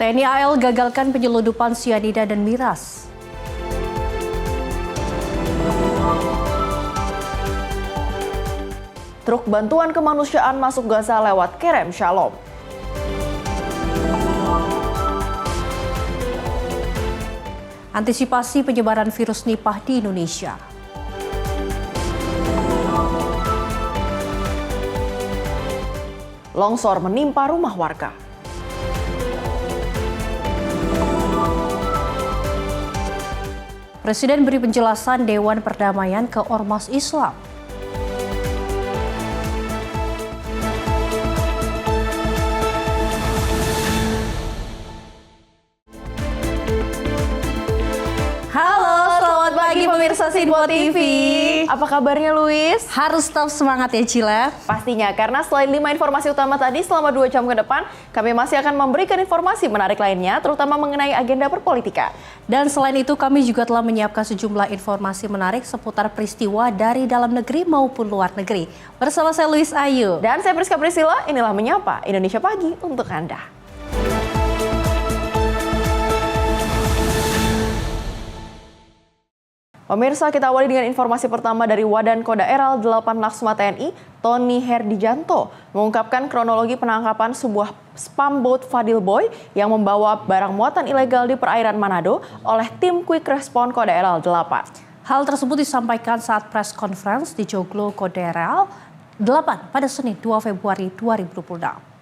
TNI AL gagalkan penyelundupan sianida dan miras. Truk bantuan kemanusiaan masuk Gaza lewat Kerem Shalom. Antisipasi penyebaran virus Nipah di Indonesia. Longsor menimpa rumah warga. Presiden beri penjelasan Dewan Perdamaian ke Ormas Islam. Pemirsa Sinpo TV. Apa kabarnya Luis? Harus tetap semangat ya Cila. Pastinya, karena selain 5 informasi utama tadi selama 2 jam ke depan, kami masih akan memberikan informasi menarik lainnya, terutama mengenai agenda perpolitikan. Dan selain itu kami juga telah menyiapkan sejumlah informasi menarik seputar peristiwa dari dalam negeri maupun luar negeri. Bersama saya Luis Ayu. Dan saya Priska Priscilla, inilah Menyapa Indonesia Pagi untuk Anda. Pemirsa, kita awali dengan informasi pertama dari Wadan Kodaeral 8 Laksma TNI, Tony Herdijanto, mengungkapkan kronologi penangkapan sebuah spam boat Fadil Boy yang membawa barang muatan ilegal di perairan Manado oleh tim Quick Response Kodaeral 8. Hal tersebut disampaikan saat press conference di Joglo Kodaeral 8 pada Senin 2 Februari 2026.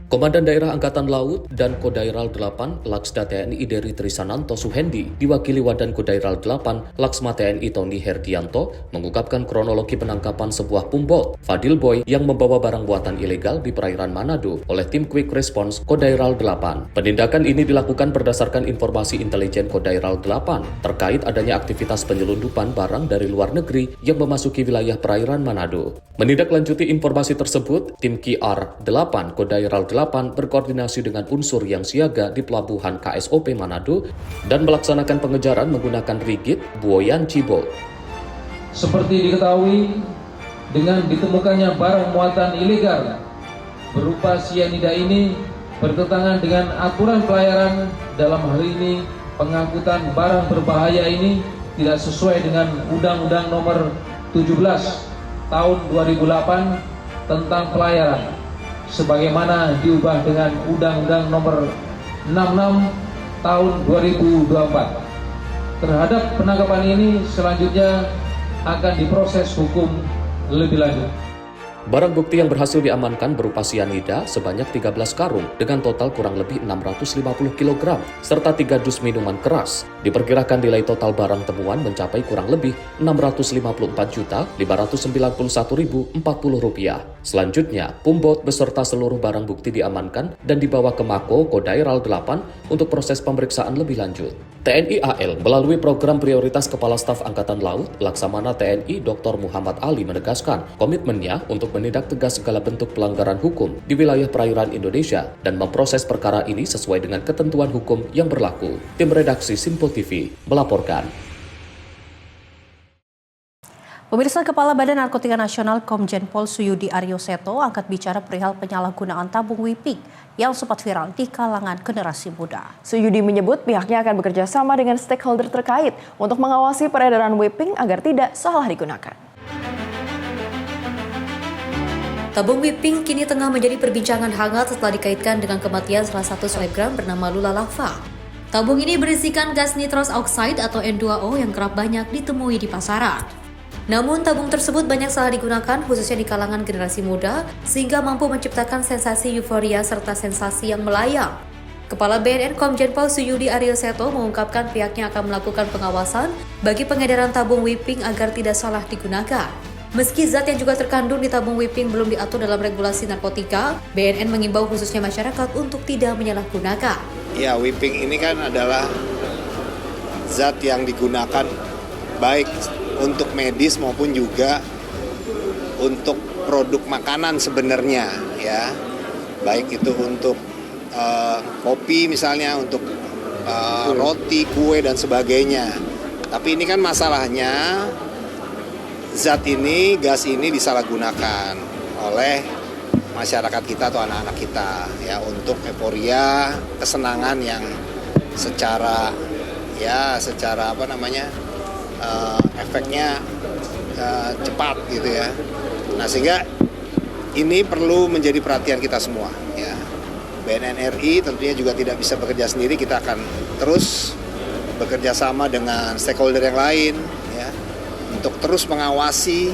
Komandan Daerah Angkatan Laut dan Kodaeral 8 Laksda TNI Deri Trisananto Suhendi diwakili Wadan Kodaeral 8 Laksma TNI Tony Herdijanto mengungkapkan kronologi penangkapan sebuah pumbot Fadil Boy yang membawa barang buatan ilegal di perairan Manado oleh tim Quick Response Kodaeral 8. Penindakan ini dilakukan berdasarkan informasi intelijen Kodaeral 8 terkait adanya aktivitas penyelundupan barang dari luar negeri yang memasuki wilayah perairan Manado. Menindaklanjuti informasi tersebut, tim QR 8 Kodaeral 8 berkoordinasi dengan unsur yang siaga di pelabuhan KSOP Manado dan melaksanakan pengejaran menggunakan rigid buoyan Cibo. Seperti diketahui, dengan ditemukannya barang muatan ilegal berupa sianida ini bertentangan dengan aturan pelayaran. Dalam hal ini, pengangkutan barang berbahaya ini tidak sesuai dengan Undang-Undang Nomor 17 Tahun 2008 tentang pelayaran, sebagaimana diubah dengan Undang-Undang Nomor 66 Tahun 2024. Terhadap penangkapan ini selanjutnya akan diproses hukum lebih lanjut. Barang bukti yang berhasil diamankan berupa sianida sebanyak 13 karung dengan total kurang lebih 650 kg serta 3 dus minuman keras. Diperkirakan nilai total barang temuan mencapai kurang lebih Rp654.591.040. Selanjutnya, pumbot beserta seluruh barang bukti diamankan dan dibawa ke Mako Kodaeral 8 untuk proses pemeriksaan lebih lanjut. TNI AL melalui program prioritas Kepala Staf Angkatan Laut, Laksamana TNI Dr. Muhammad Ali menegaskan komitmennya untuk menindak tegas segala bentuk pelanggaran hukum di wilayah perairan Indonesia dan memproses perkara ini sesuai dengan ketentuan hukum yang berlaku. Tim redaksi Sinpo TV melaporkan. Pemirsa, Kepala Badan Narkotika Nasional Komjen Pol Suyudi Aryo Seto angkat bicara perihal penyalahgunaan tabung Wiping yang sempat viral di kalangan generasi muda. Suyudi menyebut pihaknya akan bekerja sama dengan stakeholder terkait untuk mengawasi peredaran Wiping agar tidak salah digunakan. Tabung Wiping kini tengah menjadi perbincangan hangat setelah dikaitkan dengan kematian salah satu selebgram bernama Lula Lava. Tabung ini berisikan gas nitrous oxide atau N2O yang kerap banyak ditemui di pasaran. Namun tabung tersebut banyak salah digunakan khususnya di kalangan generasi muda sehingga mampu menciptakan sensasi euforia serta sensasi yang melayang. Kepala BNN Komjen Pol Suyudi Aryo Seto mengungkapkan pihaknya akan melakukan pengawasan bagi pengedaran tabung Wiping agar tidak salah digunakan. Meski zat yang juga terkandung di tabung Wiping belum diatur dalam regulasi narkotika, BNN mengimbau khususnya masyarakat untuk tidak menyalahgunakan. Ya, Wiping ini kan adalah zat yang digunakan baik untuk medis maupun juga untuk produk makanan sebenarnya, ya, baik itu untuk kopi misalnya, untuk roti, kue dan sebagainya. Tapi ini kan masalahnya zat ini, gas ini disalahgunakan oleh masyarakat kita atau anak-anak kita ya, untuk euforia, kesenangan yang secara efeknya cepat gitu ya. Nah, sehingga ini perlu menjadi perhatian kita semua ya. BNN RI tentunya juga tidak bisa bekerja sendiri, kita akan terus bekerja sama dengan stakeholder yang lain ya, untuk terus mengawasi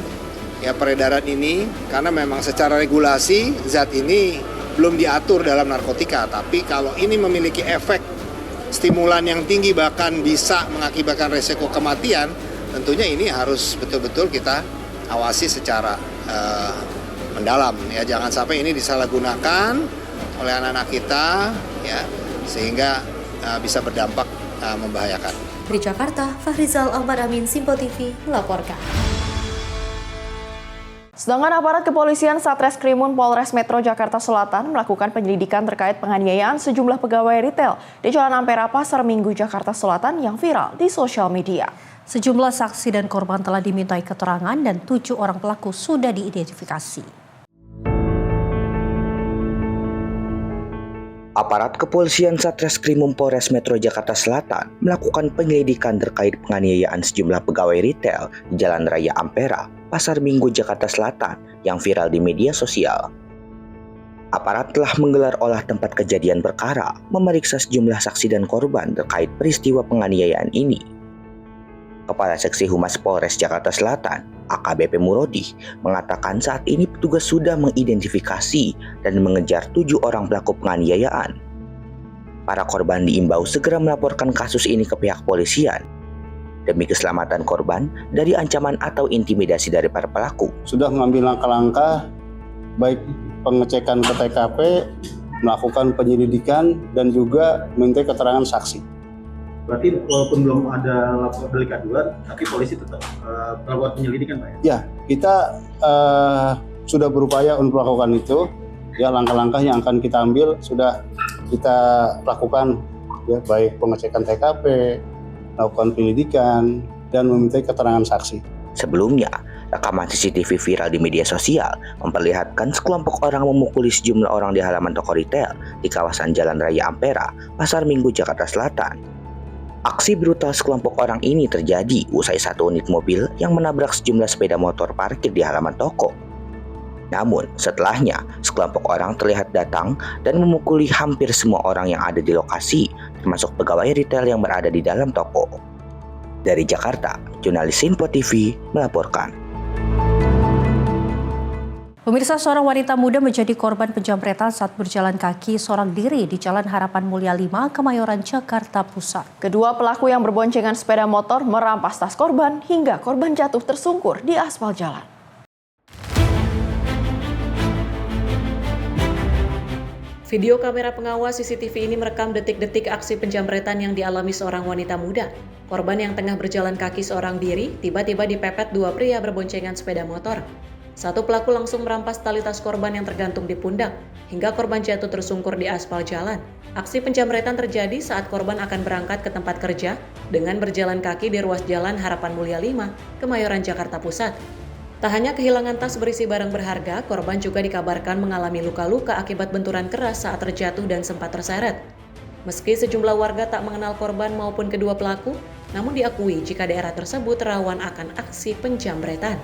ya peredaran ini, karena memang secara regulasi zat ini belum diatur dalam narkotika, tapi kalau ini memiliki efek stimulan yang tinggi bahkan bisa mengakibatkan resiko kematian, tentunya ini harus betul-betul kita awasi secara mendalam ya, jangan sampai ini disalahgunakan oleh anak-anak kita ya, sehingga bisa berdampak membahayakan. Dari Jakarta, Fahrizal Ahmad Amin, Simpo TV melaporkan. Sedangkan aparat kepolisian Satreskrimun Polres Metro Jakarta Selatan melakukan penyelidikan terkait penganiayaan sejumlah pegawai retail di Jalan Ampera Pasar Minggu Jakarta Selatan yang viral di sosial media. Sejumlah saksi dan korban telah dimintai keterangan dan 7 orang pelaku sudah diidentifikasi. Aparat kepolisian Satreskrimum Polres Metro Jakarta Selatan melakukan penyelidikan terkait penganiayaan sejumlah pegawai retail di Jalan Raya Ampera, Pasar Minggu Jakarta Selatan yang viral di media sosial. Aparat telah menggelar olah tempat kejadian perkara, memeriksa sejumlah saksi dan korban terkait peristiwa penganiayaan ini. Kepala Seksi Humas Polres Jakarta Selatan, AKBP Murodi, mengatakan saat ini petugas sudah mengidentifikasi dan mengejar 7 orang pelaku penganiayaan. Para korban diimbau segera melaporkan kasus ini ke pihak polisian demi keselamatan korban dari ancaman atau intimidasi dari para pelaku. Sudah mengambil langkah-langkah baik pengecekan ke TKP, melakukan penyelidikan, dan juga meminta keterangan saksi. Berarti walaupun belum ada laporan delik aduan, tapi polisi tetap melakukan penyelidikan, Pak? Ya, kita sudah berupaya untuk melakukan itu. Ya, langkah-langkah yang akan kita ambil sudah kita lakukan, ya, baik pengecekan TKP, melakukan penyelidikan, dan meminta keterangan saksi. Sebelumnya, rekaman CCTV viral di media sosial memperlihatkan sekelompok orang memukuli sejumlah orang di halaman toko retail di kawasan Jalan Raya Ampera, Pasar Minggu, Jakarta Selatan. Aksi brutal sekelompok orang ini terjadi usai satu unit mobil yang menabrak sejumlah sepeda motor parkir di halaman toko. Namun, setelahnya, sekelompok orang terlihat datang dan memukuli hampir semua orang yang ada di lokasi, termasuk pegawai retail yang berada di dalam toko. Dari Jakarta, jurnalis Simpo TV melaporkan. Pemirsa, seorang wanita muda menjadi korban penjamretan saat berjalan kaki seorang diri di Jalan Harapan Mulia 5, Kemayoran, Jakarta Pusat. Kedua pelaku yang berboncengan sepeda motor merampas tas korban hingga korban jatuh tersungkur di aspal jalan. Video kamera pengawas CCTV ini merekam detik-detik aksi penjamretan yang dialami seorang wanita muda. Korban yang tengah berjalan kaki seorang diri tiba-tiba dipepet 2 pria berboncengan sepeda motor. Satu pelaku langsung merampas tali tas korban yang tergantung di pundak, hingga korban jatuh tersungkur di aspal jalan. Aksi penjamretan terjadi saat korban akan berangkat ke tempat kerja dengan berjalan kaki di ruas Jalan Harapan Mulia 5, Kemayoran, Jakarta Pusat. Tak hanya kehilangan tas berisi barang berharga, korban juga dikabarkan mengalami luka-luka akibat benturan keras saat terjatuh dan sempat terseret. Meski sejumlah warga tak mengenal korban maupun kedua pelaku, namun diakui jika daerah tersebut rawan akan aksi penjamretan.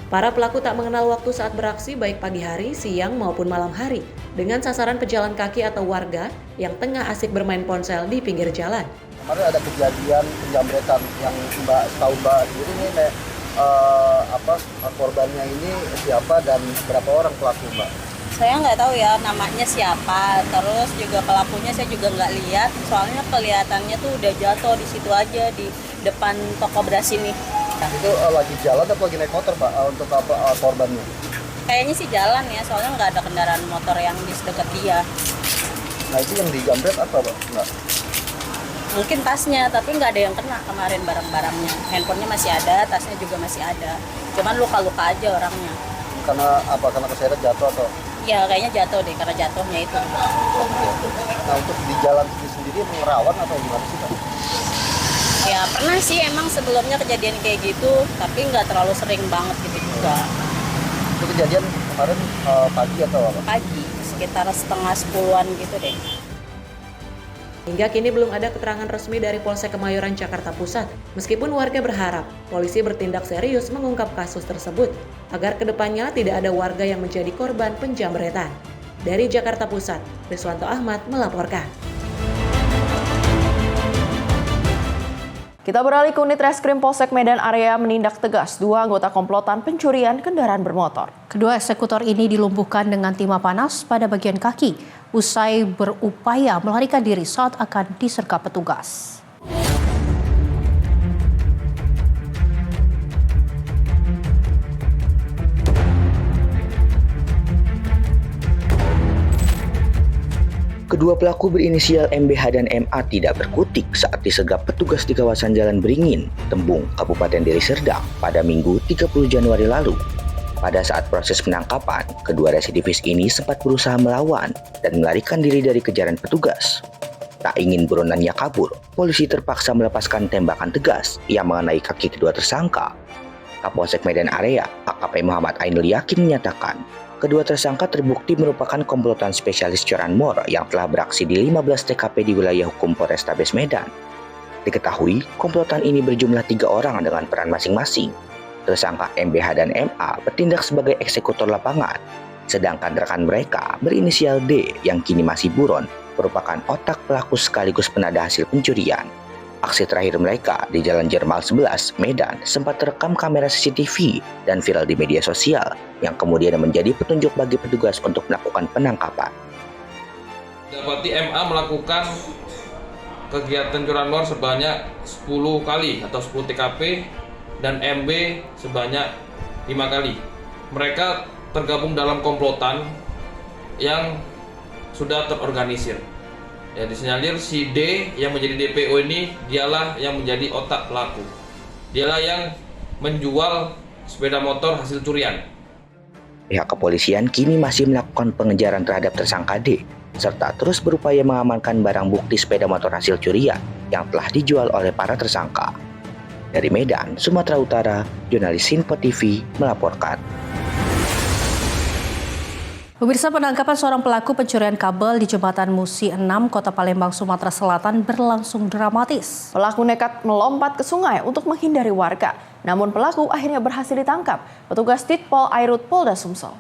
Para pelaku tak mengenal waktu saat beraksi baik pagi hari, siang maupun malam hari dengan sasaran pejalan kaki atau warga yang tengah asik bermain ponsel di pinggir jalan. Kemarin ada kejadian penjamretan yang tahu Mbak sendiri nih, korbannya ini siapa dan berapa orang pelaku, Mbak? Saya nggak tahu ya namanya siapa, terus juga pelakunya saya juga nggak lihat, soalnya kelihatannya tuh udah jatuh di situ aja di depan toko beras ini. Itu lagi jalan atau lagi naik motor, Pak, untuk korbannya? Kayaknya sih jalan ya, soalnya nggak ada kendaraan motor yang di dekat dia. Nah, itu yang dijamret apa, Pak? Nggak. Mungkin tasnya, tapi nggak ada yang kena kemarin barang-barangnya. Handphonenya masih ada, tasnya juga masih ada. Cuman luka-luka aja orangnya. Karena apa? Karena keseret jatuh atau? Ya kayaknya jatuh deh, karena jatuhnya itu. Nah, untuk di jalan sendiri rawan atau gimana sih, Pak? Ya pernah sih emang sebelumnya kejadian kayak gitu, tapi nggak terlalu sering banget gitu juga. Itu kejadian kemarin pagi atau apa? Pagi, sekitar 9:30-an gitu deh. Hingga kini belum ada keterangan resmi dari Polsek Kemayoran, Jakarta Pusat. Meskipun warga berharap polisi bertindak serius mengungkap kasus tersebut, agar kedepannya tidak ada warga yang menjadi korban penjamretan. Dari Jakarta Pusat, Riswanto Ahmad melaporkan. Kita beralih ke unit Reskrim Polsek Medan Area menindak tegas 2 anggota komplotan pencurian kendaraan bermotor. Kedua eksekutor ini dilumpuhkan dengan timah panas pada bagian kaki usai berupaya melarikan diri saat akan disergap petugas. Kedua pelaku berinisial MBH dan MA tidak berkutik saat disergap petugas di kawasan Jalan Beringin, Tembung, Kabupaten Deli Serdang pada Minggu 30 Januari lalu. Pada saat proses penangkapan, kedua residivis ini sempat berusaha melawan dan melarikan diri dari kejaran petugas. Tak ingin buronannya kabur, polisi terpaksa melepaskan tembakan tegas yang mengenai kaki kedua tersangka. Kapolsek Medan Area, AKP Muhammad Ainul Yakin menyatakan, kedua tersangka terbukti merupakan komplotan spesialis curanmor yang telah beraksi di 15 TKP di wilayah hukum Polrestabes Medan. Diketahui, komplotan ini berjumlah 3 orang dengan peran masing-masing. Tersangka MBH dan MA bertindak sebagai eksekutor lapangan, sedangkan rekan mereka berinisial D yang kini masih buron merupakan otak pelaku sekaligus penada hasil pencurian. Aksi terakhir mereka di Jalan Jermal 11, Medan sempat terekam kamera CCTV dan viral di media sosial yang kemudian menjadi petunjuk bagi petugas untuk melakukan penangkapan. Dapati MA melakukan kegiatan curanmor sebanyak 10 kali atau 10 TKP dan MB sebanyak 5 kali. Mereka tergabung dalam komplotan yang sudah terorganisir. Ya, disinyalir si D yang menjadi DPO ini dialah yang menjadi otak pelaku. Dialah yang menjual sepeda motor hasil curian. Pihak kepolisian kini masih melakukan pengejaran terhadap tersangka D, serta terus berupaya mengamankan barang bukti sepeda motor hasil curian yang telah dijual oleh para tersangka. Dari Medan, Sumatera Utara, jurnalis Sinpo TV melaporkan. Pemirsa, penangkapan seorang pelaku pencurian kabel di Jembatan Musi 6, Kota Palembang, Sumatera Selatan berlangsung dramatis. Pelaku nekat melompat ke sungai untuk menghindari warga. Namun pelaku akhirnya berhasil ditangkap petugas Ditpol Airut Polda Sumsel.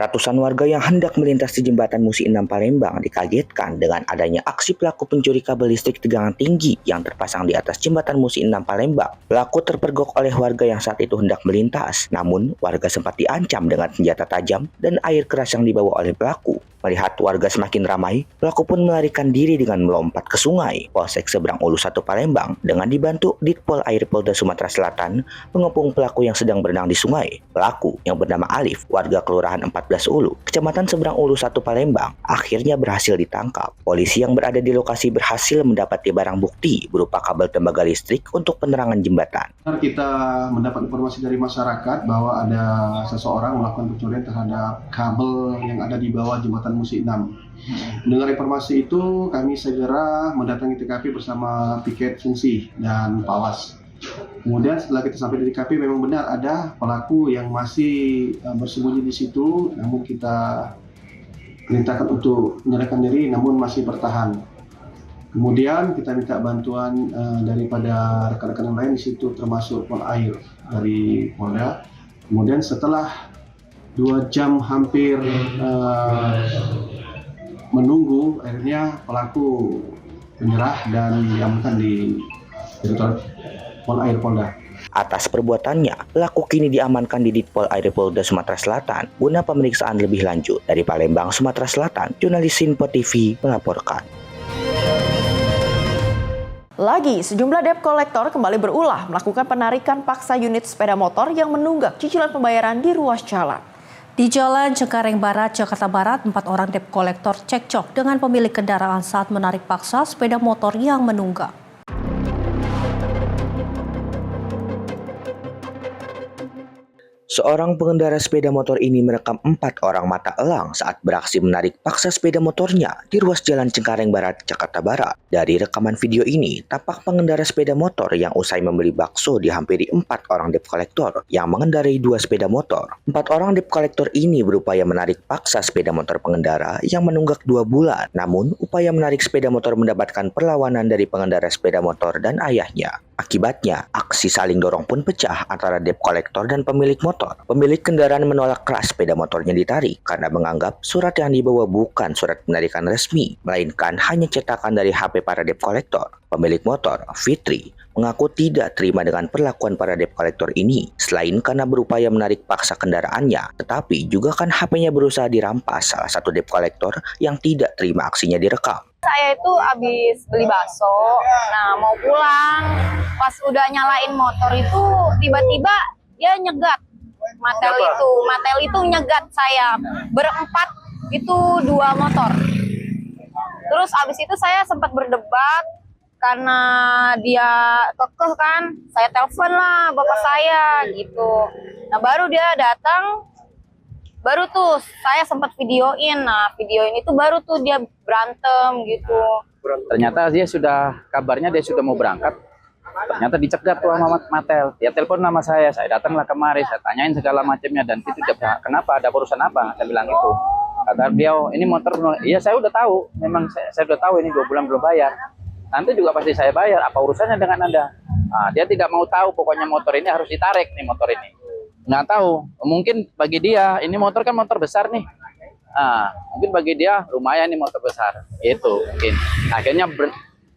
Ratusan warga yang hendak melintas di Jembatan Musi 6 Palembang dikagetkan dengan adanya aksi pelaku pencuri kabel listrik tegangan tinggi yang terpasang di atas Jembatan Musi 6 Palembang. Pelaku terpergok oleh warga yang saat itu hendak melintas, namun warga sempat diancam dengan senjata tajam dan air keras yang dibawa oleh pelaku. Melihat warga semakin ramai, pelaku pun melarikan diri dengan melompat ke sungai. Polsek Seberang Ulu 1 Palembang dengan dibantu Ditpol Air Polda Sumatera Selatan mengepung pelaku yang sedang berenang di sungai. Pelaku yang bernama Alif, warga Kelurahan 14 Ulu, Kecamatan Seberang Ulu 1 Palembang, akhirnya berhasil ditangkap. Polisi yang berada di lokasi berhasil mendapati barang bukti berupa kabel tembaga listrik untuk penerangan jembatan. Kita mendapat informasi dari masyarakat bahwa ada seseorang melakukan pencurian terhadap kabel yang ada di bawah Jembatan Musi 6. Mendengar informasi itu, kami segera mendatangi TKP bersama piket fungsi dan pawas. Kemudian setelah kita sampai di TKP, memang benar ada pelaku yang masih bersembunyi di situ, namun kita perintahkan untuk menyerahkan diri, namun masih bertahan. Kemudian kita minta bantuan daripada rekan-rekan yang lain di situ, termasuk Pol Air dari Polda. Kemudian setelah 2 jam hampir menunggu, akhirnya pelaku menyerah dan diamankan di Direktorat Pol Air Polda. Atas perbuatannya, pelaku kini diamankan di Ditpol Air Polda Sumatera Selatan guna pemeriksaan lebih lanjut. Dari Palembang, Sumatera Selatan, jurnalis Sinpo TV melaporkan. Lagi, sejumlah debt collector kembali berulah melakukan penarikan paksa unit sepeda motor yang menunggak cicilan pembayaran di ruas jalan. Di Jalan Cengkareng Barat, Jakarta Barat, 4 orang debt collector cekcok dengan pemilik kendaraan saat menarik paksa sepeda motor yang menunggak. Seorang pengendara sepeda motor ini merekam 4 orang mata elang saat beraksi menarik paksa sepeda motornya di ruas Jalan Cengkareng Barat, Jakarta Barat. Dari rekaman video ini, tampak pengendara sepeda motor yang usai membeli bakso dihampiri 4 orang debt collector yang mengendarai 2 sepeda motor. 4 orang debt collector ini berupaya menarik paksa sepeda motor pengendara yang menunggak 2 bulan. Namun, upaya menarik sepeda motor mendapatkan perlawanan dari pengendara sepeda motor dan ayahnya. Akibatnya, aksi saling dorong pun pecah antara debt collector dan pemilik motor. Pemilik kendaraan menolak keras sepeda motornya ditarik karena menganggap surat yang dibawa bukan surat penarikan resmi, melainkan hanya cetakan dari HP para debt collector. Pemilik motor, Fitri, mengaku tidak terima dengan perlakuan para debt collector ini, selain karena berupaya menarik paksa kendaraannya, tetapi juga kan HP-nya berusaha dirampas salah satu debt collector yang tidak terima aksinya direkam. Saya itu habis beli bakso, nah mau pulang, pas udah nyalain motor itu tiba-tiba dia nyegat, Matel itu nyegat saya, berempat itu 2 motor. Terus abis itu saya sempat berdebat, karena dia kekeh kan, saya telepon lah bapak saya gitu. Nah baru dia datang, baru tuh saya sempat videoin. Nah videoin itu baru tuh dia berantem gitu. Ternyata dia kabarnya dia sudah mau berangkat. Ternyata dicegat tuh sama Matel. Dia telepon nama saya datanglah kemari, saya tanyain segala macamnya dan itu kenapa, ada urusan apa? Saya bilang itu. Kata dia, ini motor, iya saya udah tahu, memang saya udah tahu ini 2 bulan belum bayar. Nanti juga pasti saya bayar, apa urusannya dengan Anda? Nah, dia tidak mau tahu, pokoknya motor ini harus ditarik nih motor ini. Nggak tahu, mungkin bagi dia ini motor kan motor besar nih. Nah, mungkin bagi dia lumayan nih motor besar, itu mungkin. Akhirnya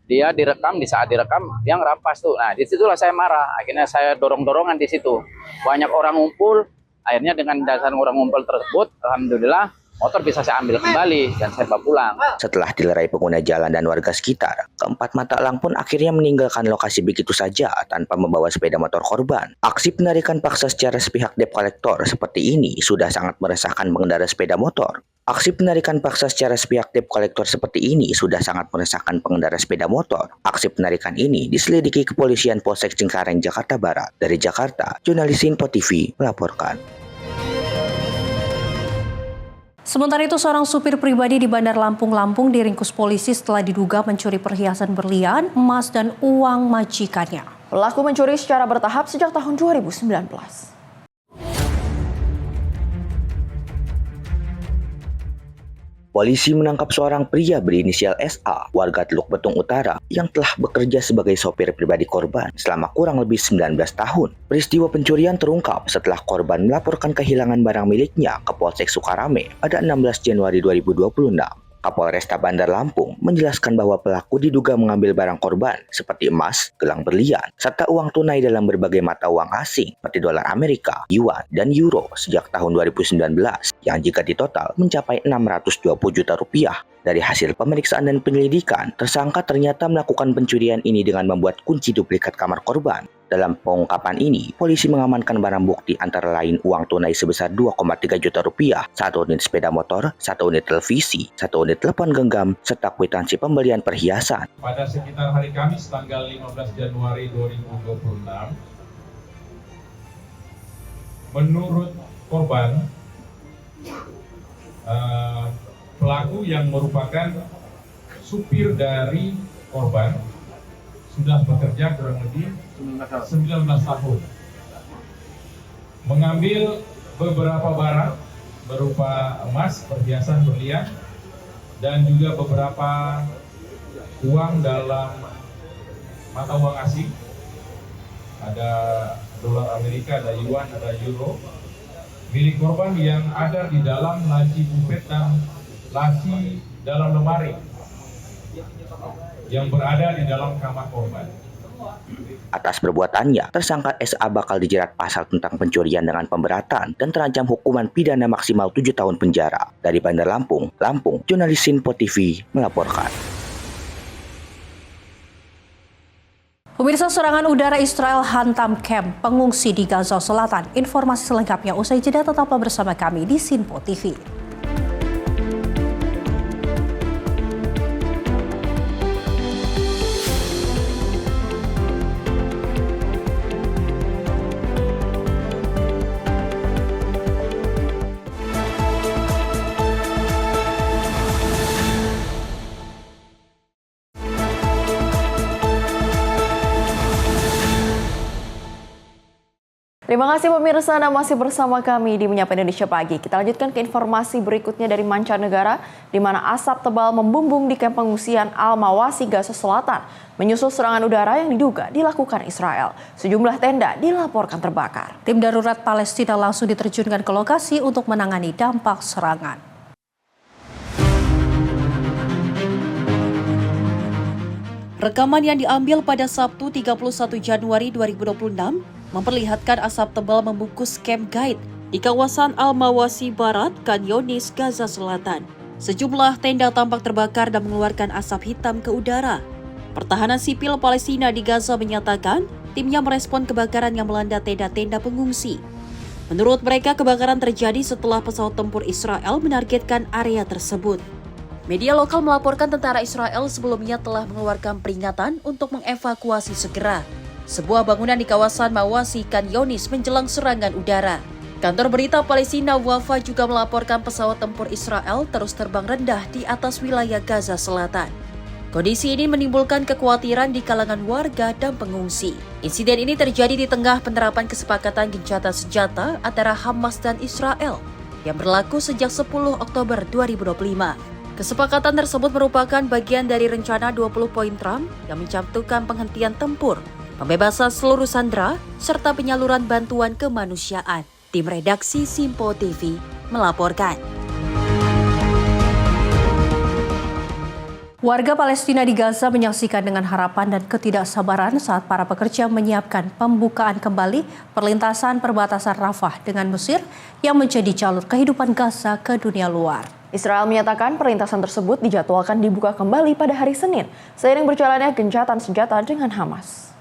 dia direkam, di saat direkam dia ngerampas tuh. Nah disitulah saya marah, akhirnya saya dorong-dorongan di situ. Banyak orang ngumpul, akhirnya dengan dasar orang ngumpul tersebut, alhamdulillah motor bisa saya ambil kembali dan saya bawa pulang. Setelah dilerai pengguna jalan dan warga sekitar, keempat mata elang pun akhirnya meninggalkan lokasi begitu saja tanpa membawa sepeda motor korban. Aksi penarikan paksa secara sepihak debt collector seperti ini sudah sangat meresahkan pengendara sepeda motor. Aksi penarikan paksa secara sepihak debt collector seperti ini sudah sangat meresahkan pengendara sepeda motor. Aksi penarikan ini diselidiki Kepolisian Polsek Cengkareng, Jakarta Barat. Dari Jakarta, jurnalis Sinpo TV melaporkan. Sementara itu, seorang supir pribadi di Bandar Lampung diringkus polisi setelah diduga mencuri perhiasan berlian, emas, dan uang majikannya. Pelaku mencuri secara bertahap sejak tahun 2019. Polisi menangkap seorang pria berinisial SA, warga Teluk Betung Utara, yang telah bekerja sebagai sopir pribadi korban selama kurang lebih 19 tahun. Peristiwa pencurian terungkap setelah korban melaporkan kehilangan barang miliknya ke Polsek Sukarame pada 16 Januari 2026. Kapolresta Bandar Lampung menjelaskan bahwa pelaku diduga mengambil barang korban seperti emas, gelang berlian, serta uang tunai dalam berbagai mata uang asing seperti dolar Amerika, yuan, dan euro sejak tahun 2019 yang jika ditotal mencapai 620 juta rupiah. Dari hasil pemeriksaan dan penyelidikan, tersangka ternyata melakukan pencurian ini dengan membuat kunci duplikat kamar korban. Dalam pengungkapan ini, polisi mengamankan barang bukti antara lain uang tunai sebesar 2,3 juta rupiah, 1 unit sepeda motor, 1 unit televisi, 1 unit telepon genggam, serta kwitansi pembelian perhiasan. Pada sekitar hari Kamis tanggal 15 Januari 2026, menurut korban, pelaku yang merupakan supir dari korban sudah bekerja kurang lebih 19 tahun. Mengambil beberapa barang berupa emas, perhiasan berlian, dan juga beberapa uang dalam mata uang asing. Ada dolar Amerika, ada yuan, ada euro. Milik korban yang ada di dalam laci bufet dan laci dalam lemari yang berada di dalam kamar korban. Atas perbuatannya, tersangka SA bakal dijerat pasal tentang pencurian dengan pemberatan dan terancam hukuman pidana maksimal 7 tahun penjara. Dari Bandar Lampung, jurnalis Sinpo TV melaporkan. Pemirsa, serangan udara Israel hantam kamp pengungsi di Gaza Selatan. Informasi selengkapnya usai jeda, tetaplah bersama kami di Sinpo TV. Terima kasih pemirsa, Anda masih bersama kami di Menyapa Indonesia Pagi. Kita lanjutkan ke informasi berikutnya dari mancanegara, di mana asap tebal membumbung di kamp pengungsian Al-Mawasi, Gaza Selatan, menyusul serangan udara yang diduga dilakukan Israel. Sejumlah tenda dilaporkan terbakar. Tim darurat Palestina langsung diterjunkan ke lokasi untuk menangani dampak serangan. Rekaman yang diambil pada Sabtu 31 Januari 2026 memperlihatkan asap tebal membungkus Camp Guide di kawasan Al-Mawasi Barat, Khan Younis, Gaza Selatan. Sejumlah tenda tampak terbakar dan mengeluarkan asap hitam ke udara. Pertahanan sipil Palestina di Gaza menyatakan timnya merespon kebakaran yang melanda tenda-tenda pengungsi. Menurut mereka, kebakaran terjadi setelah pesawat tempur Israel menargetkan area tersebut. Media lokal melaporkan tentara Israel sebelumnya telah mengeluarkan peringatan untuk mengevakuasi segera sebuah bangunan di kawasan Mawasi, Khan Younis menjelang serangan udara. Kantor berita Palestina Wafa juga melaporkan pesawat tempur Israel terus terbang rendah di atas wilayah Gaza Selatan. Kondisi ini menimbulkan kekhawatiran di kalangan warga dan pengungsi. Insiden ini terjadi di tengah penerapan kesepakatan gencatan senjata antara Hamas dan Israel yang berlaku sejak 10 Oktober 2025. Kesepakatan tersebut merupakan bagian dari rencana 20 poin Trump yang mencantumkan penghentian tempur, pembebasan seluruh sandera, serta penyaluran bantuan kemanusiaan. Tim redaksi Simpo TV melaporkan. Warga Palestina di Gaza menyaksikan dengan harapan dan ketidaksabaran saat para pekerja menyiapkan pembukaan kembali perlintasan perbatasan Rafah dengan Mesir yang menjadi jalur kehidupan Gaza ke dunia luar. Israel menyatakan perlintasan tersebut dijadwalkan dibuka kembali pada hari Senin, seiring berjalannya gencatan senjata dengan Hamas.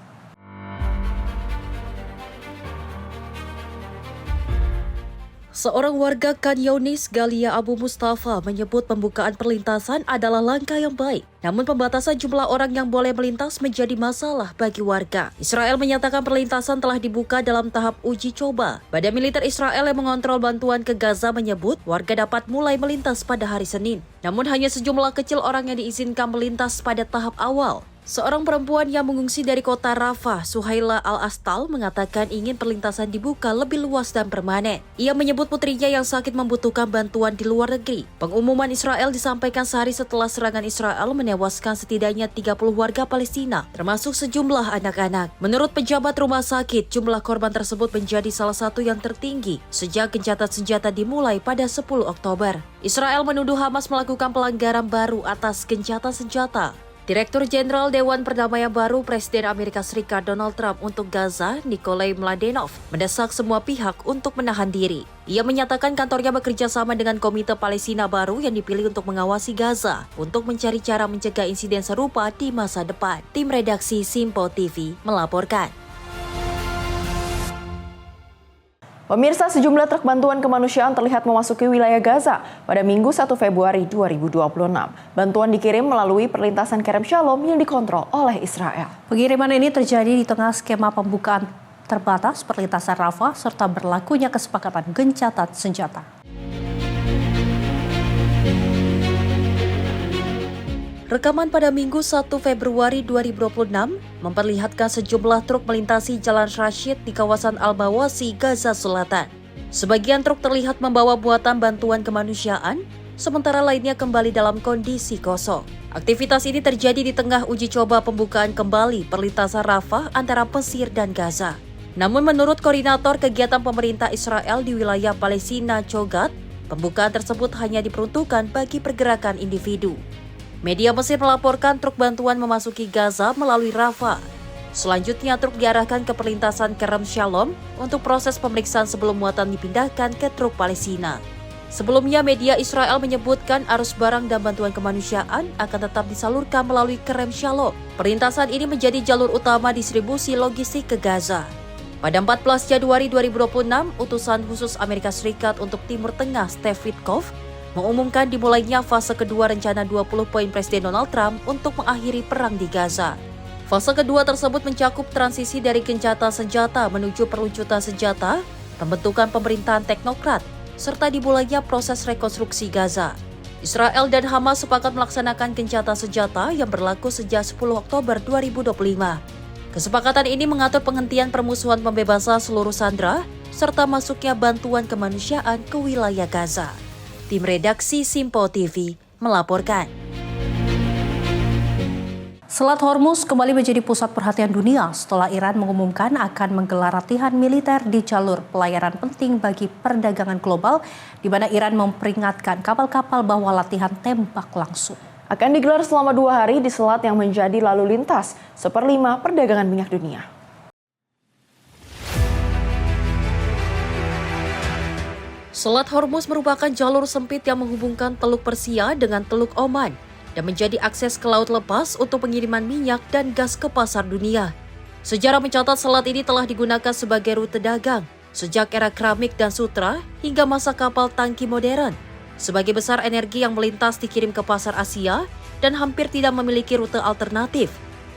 Seorang warga Khan Younis, Galia Abu Mustafa, menyebut pembukaan perlintasan adalah langkah yang baik. Namun pembatasan jumlah orang yang boleh melintas menjadi masalah bagi warga. Israel menyatakan perlintasan telah dibuka dalam tahap uji coba. Badan militer Israel yang mengontrol bantuan ke Gaza menyebut warga dapat mulai melintas pada hari Senin. Namun hanya sejumlah kecil orang yang diizinkan melintas pada tahap awal. Seorang perempuan yang mengungsi dari kota Rafah, Suhaila Al-Astal, mengatakan ingin perlintasan dibuka lebih luas dan permanen. Ia menyebut putrinya yang sakit membutuhkan bantuan di luar negeri. Pengumuman Israel disampaikan sehari setelah serangan Israel menewaskan setidaknya 30 warga Palestina, termasuk sejumlah anak-anak. Menurut pejabat rumah sakit, jumlah korban tersebut menjadi salah satu yang tertinggi sejak gencatan senjata dimulai pada 10 Oktober. Israel menuduh Hamas melakukan pelanggaran baru atas gencatan senjata. Direktur Jenderal Dewan Perdamaian Baru Presiden Amerika Serikat Donald Trump untuk Gaza, Nikolai Mladenov, mendesak semua pihak untuk menahan diri. Ia menyatakan kantornya bekerja sama dengan Komite Palestina baru yang dipilih untuk mengawasi Gaza untuk mencari cara mencegah insiden serupa di masa depan. Tim redaksi Simpo TV melaporkan. Pemirsa, sejumlah truk bantuan kemanusiaan terlihat memasuki wilayah Gaza pada Minggu 1 Februari 2026. Bantuan dikirim melalui perlintasan Kerem Shalom yang dikontrol oleh Israel. Pengiriman ini terjadi di tengah skema pembukaan terbatas perlintasan Rafah serta berlakunya kesepakatan gencatan senjata. Rekaman pada Minggu 1 Februari 2026 memperlihatkan sejumlah truk melintasi Jalan Rashid di kawasan Al-Mawasi, Gaza Selatan. Sebagian truk terlihat membawa muatan bantuan kemanusiaan, sementara lainnya kembali dalam kondisi kosong. Aktivitas ini terjadi di tengah uji coba pembukaan kembali perlintasan Rafah antara Mesir dan Gaza. Namun menurut koordinator kegiatan pemerintah Israel di wilayah Palestina, Chogat, pembukaan tersebut hanya diperuntukkan bagi pergerakan individu. Media Mesir melaporkan truk bantuan memasuki Gaza melalui Rafah. Selanjutnya truk diarahkan ke perlintasan Kerem Shalom untuk proses pemeriksaan sebelum muatan dipindahkan ke truk Palestina. Sebelumnya media Israel menyebutkan arus barang dan bantuan kemanusiaan akan tetap disalurkan melalui Kerem Shalom. Perlintasan ini menjadi jalur utama distribusi logistik ke Gaza. Pada 14 Januari 2026, utusan khusus Amerika Serikat untuk Timur Tengah Steve Witkoff mengumumkan dimulainya fase kedua rencana 20 poin Presiden Donald Trump untuk mengakhiri perang di Gaza. Fase kedua tersebut mencakup transisi dari gencatan senjata menuju perlucutan senjata, pembentukan pemerintahan teknokrat, serta dimulainya proses rekonstruksi Gaza. Israel dan Hamas sepakat melaksanakan gencatan senjata yang berlaku sejak 10 Oktober 2025. Kesepakatan ini mengatur penghentian permusuhan pembebasan seluruh sandera serta masuknya bantuan kemanusiaan ke wilayah Gaza. Tim redaksi Simpo TV melaporkan. Selat Hormuz kembali menjadi pusat perhatian dunia setelah Iran mengumumkan akan menggelar latihan militer di jalur pelayaran penting bagi perdagangan global, di mana Iran memperingatkan kapal-kapal bahwa latihan tembak langsung akan digelar selama 2 hari di selat yang menjadi lalu lintas 1/5 perdagangan minyak dunia. Selat Hormuz merupakan jalur sempit yang menghubungkan Teluk Persia dengan Teluk Oman dan menjadi akses ke laut lepas untuk pengiriman minyak dan gas ke pasar dunia. Sejarah mencatat selat ini telah digunakan sebagai rute dagang sejak era keramik dan sutra hingga masa kapal tangki modern. Sebagai besar energi yang melintas dikirim ke pasar Asia dan hampir tidak memiliki rute alternatif.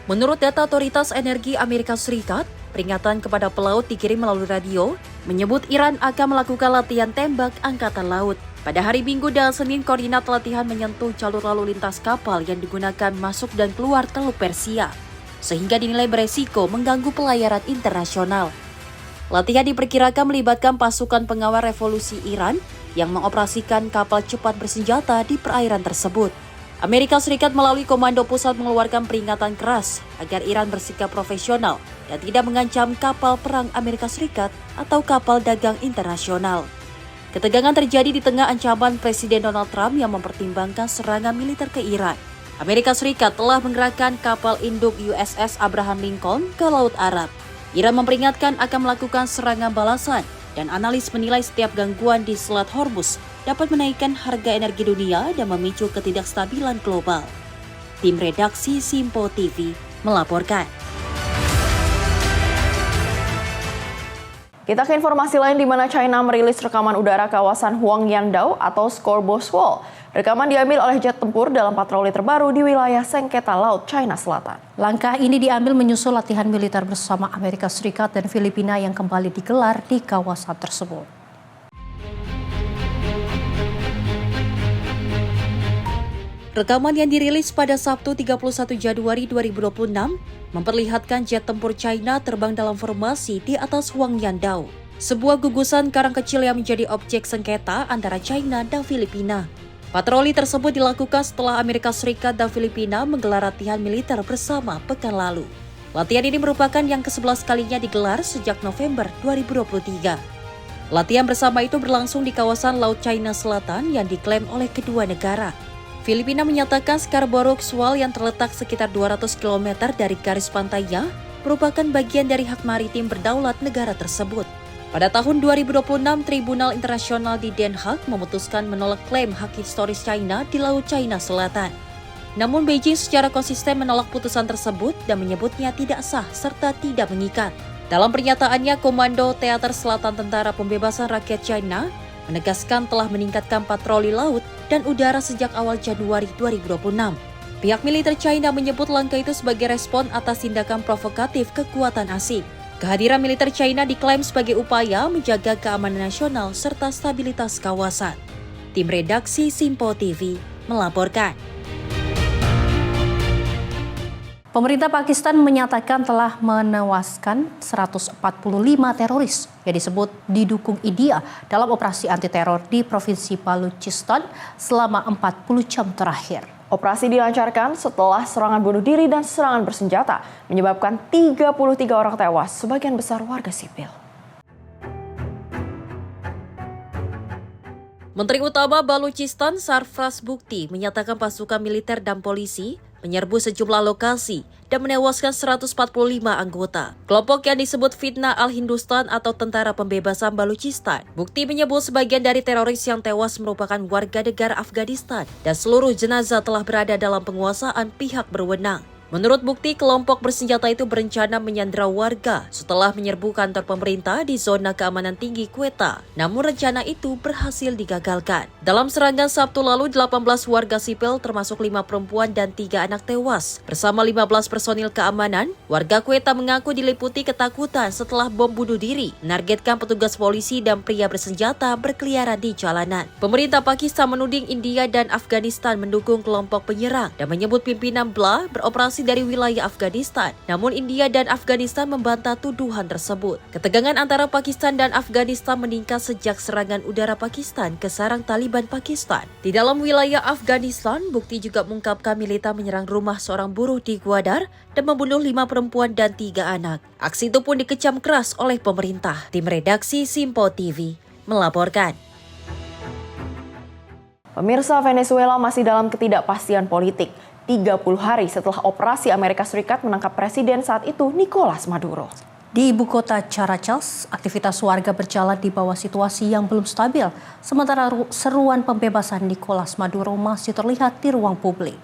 Menurut data Otoritas Energi Amerika Serikat, peringatan kepada pelaut dikirim melalui radio menyebut Iran akan melakukan latihan tembak angkatan laut. Pada hari Minggu dan Senin, koordinat latihan menyentuh jalur lalu lintas kapal yang digunakan masuk dan keluar Teluk Persia, sehingga dinilai beresiko mengganggu pelayaran internasional. Latihan diperkirakan melibatkan pasukan pengawal revolusi Iran yang mengoperasikan kapal cepat bersenjata di perairan tersebut. Amerika Serikat melalui Komando Pusat mengeluarkan peringatan keras agar Iran bersikap profesional dan tidak mengancam kapal perang Amerika Serikat atau kapal dagang internasional. Ketegangan terjadi di tengah ancaman Presiden Donald Trump yang mempertimbangkan serangan militer ke Iran. Amerika Serikat telah menggerakkan kapal induk USS Abraham Lincoln ke Laut Arab. Iran memperingatkan akan melakukan serangan balasan dan analis menilai setiap gangguan di Selat Hormuz dapat menaikkan harga energi dunia dan memicu ketidakstabilan global. Tim redaksi Simpo TV melaporkan. Kita ke informasi lain di mana China merilis rekaman udara kawasan Huangyandao atau Scorebo's Wall. Rekaman diambil oleh jet tempur dalam patroli terbaru di wilayah sengketa laut China Selatan. Langkah ini diambil menyusul latihan militer bersama Amerika Serikat dan Filipina yang kembali digelar di kawasan tersebut. Rekaman yang dirilis pada Sabtu 31 Januari 2026 memperlihatkan jet tempur China terbang dalam formasi di atas Huangyandao, sebuah gugusan karang kecil yang menjadi objek sengketa antara China dan Filipina. Patroli tersebut dilakukan setelah Amerika Serikat dan Filipina menggelar latihan militer bersama pekan lalu. Latihan ini merupakan yang ke-11 kalinya digelar sejak November 2023. Latihan bersama itu berlangsung di kawasan Laut China Selatan yang diklaim oleh kedua negara. Filipina menyatakan Scorebo's Wall yang terletak sekitar 200 km dari garis pantainya merupakan bagian dari hak maritim berdaulat negara tersebut. Pada tahun 2026, Tribunal Internasional di Den Haag memutuskan menolak klaim hak historis China di Laut China Selatan. Namun Beijing secara konsisten menolak putusan tersebut dan menyebutnya tidak sah serta tidak mengikat. Dalam pernyataannya, Komando Teater Selatan Tentara Pembebasan Rakyat China menegaskan telah meningkatkan patroli laut dan udara sejak awal Januari 2026. Pihak militer China menyebut langkah itu sebagai respon atas tindakan provokatif kekuatan asing. Kehadiran militer China diklaim sebagai upaya menjaga keamanan nasional serta stabilitas kawasan. Tim redaksi Simpo TV melaporkan. Pemerintah Pakistan menyatakan telah menewaskan 145 teroris yang disebut didukung India dalam operasi anti-teror di Provinsi Balochistan selama 40 jam terakhir. Operasi dilancarkan setelah serangan bunuh diri dan serangan bersenjata menyebabkan 33 orang tewas, sebagian besar warga sipil. Menteri Utama Balochistan Sarfraz Bukti menyatakan pasukan militer dan polisi menyerbu sejumlah lokasi dan menewaskan 145 anggota. Kelompok yang disebut Fitna Al-Hindustan atau Tentara Pembebasan Balochistan. Bukti menyebut sebagian dari teroris yang tewas merupakan warga negara Afghanistan dan seluruh jenazah telah berada dalam penguasaan pihak berwenang. Menurut Bukti, kelompok bersenjata itu berencana menyandera warga setelah menyerbu kantor pemerintah di zona keamanan tinggi Quetta. Namun rencana itu berhasil digagalkan. Dalam serangan Sabtu lalu, 18 warga sipil termasuk 5 perempuan dan 3 anak tewas. Bersama 15 personil keamanan, warga Quetta mengaku diliputi ketakutan setelah bom bunuh diri menargetkan petugas polisi dan pria bersenjata berkeliaran di jalanan. Pemerintah Pakistan menuding India dan Afghanistan mendukung kelompok penyerang dan menyebut pimpinan BLA beroperasi asing dari wilayah Afghanistan. Namun India dan Afghanistan membantah tuduhan tersebut. Ketegangan antara Pakistan dan Afghanistan meningkat sejak serangan udara Pakistan ke sarang Taliban Pakistan. Di dalam wilayah Afghanistan, bukti juga mengungkapkan militer menyerang rumah seorang buruh di Gwadar dan membunuh 5 perempuan dan 3 anak. Aksi itu pun dikecam keras oleh pemerintah. Tim redaksi Simpo TV melaporkan. Pemirsa, Venezuela masih dalam ketidakpastian politik 30 hari setelah operasi Amerika Serikat menangkap presiden saat itu Nicolas Maduro. Di ibu kota Caracas, aktivitas warga berjalan di bawah situasi yang belum stabil, sementara seruan pembebasan Nicolas Maduro masih terlihat di ruang publik.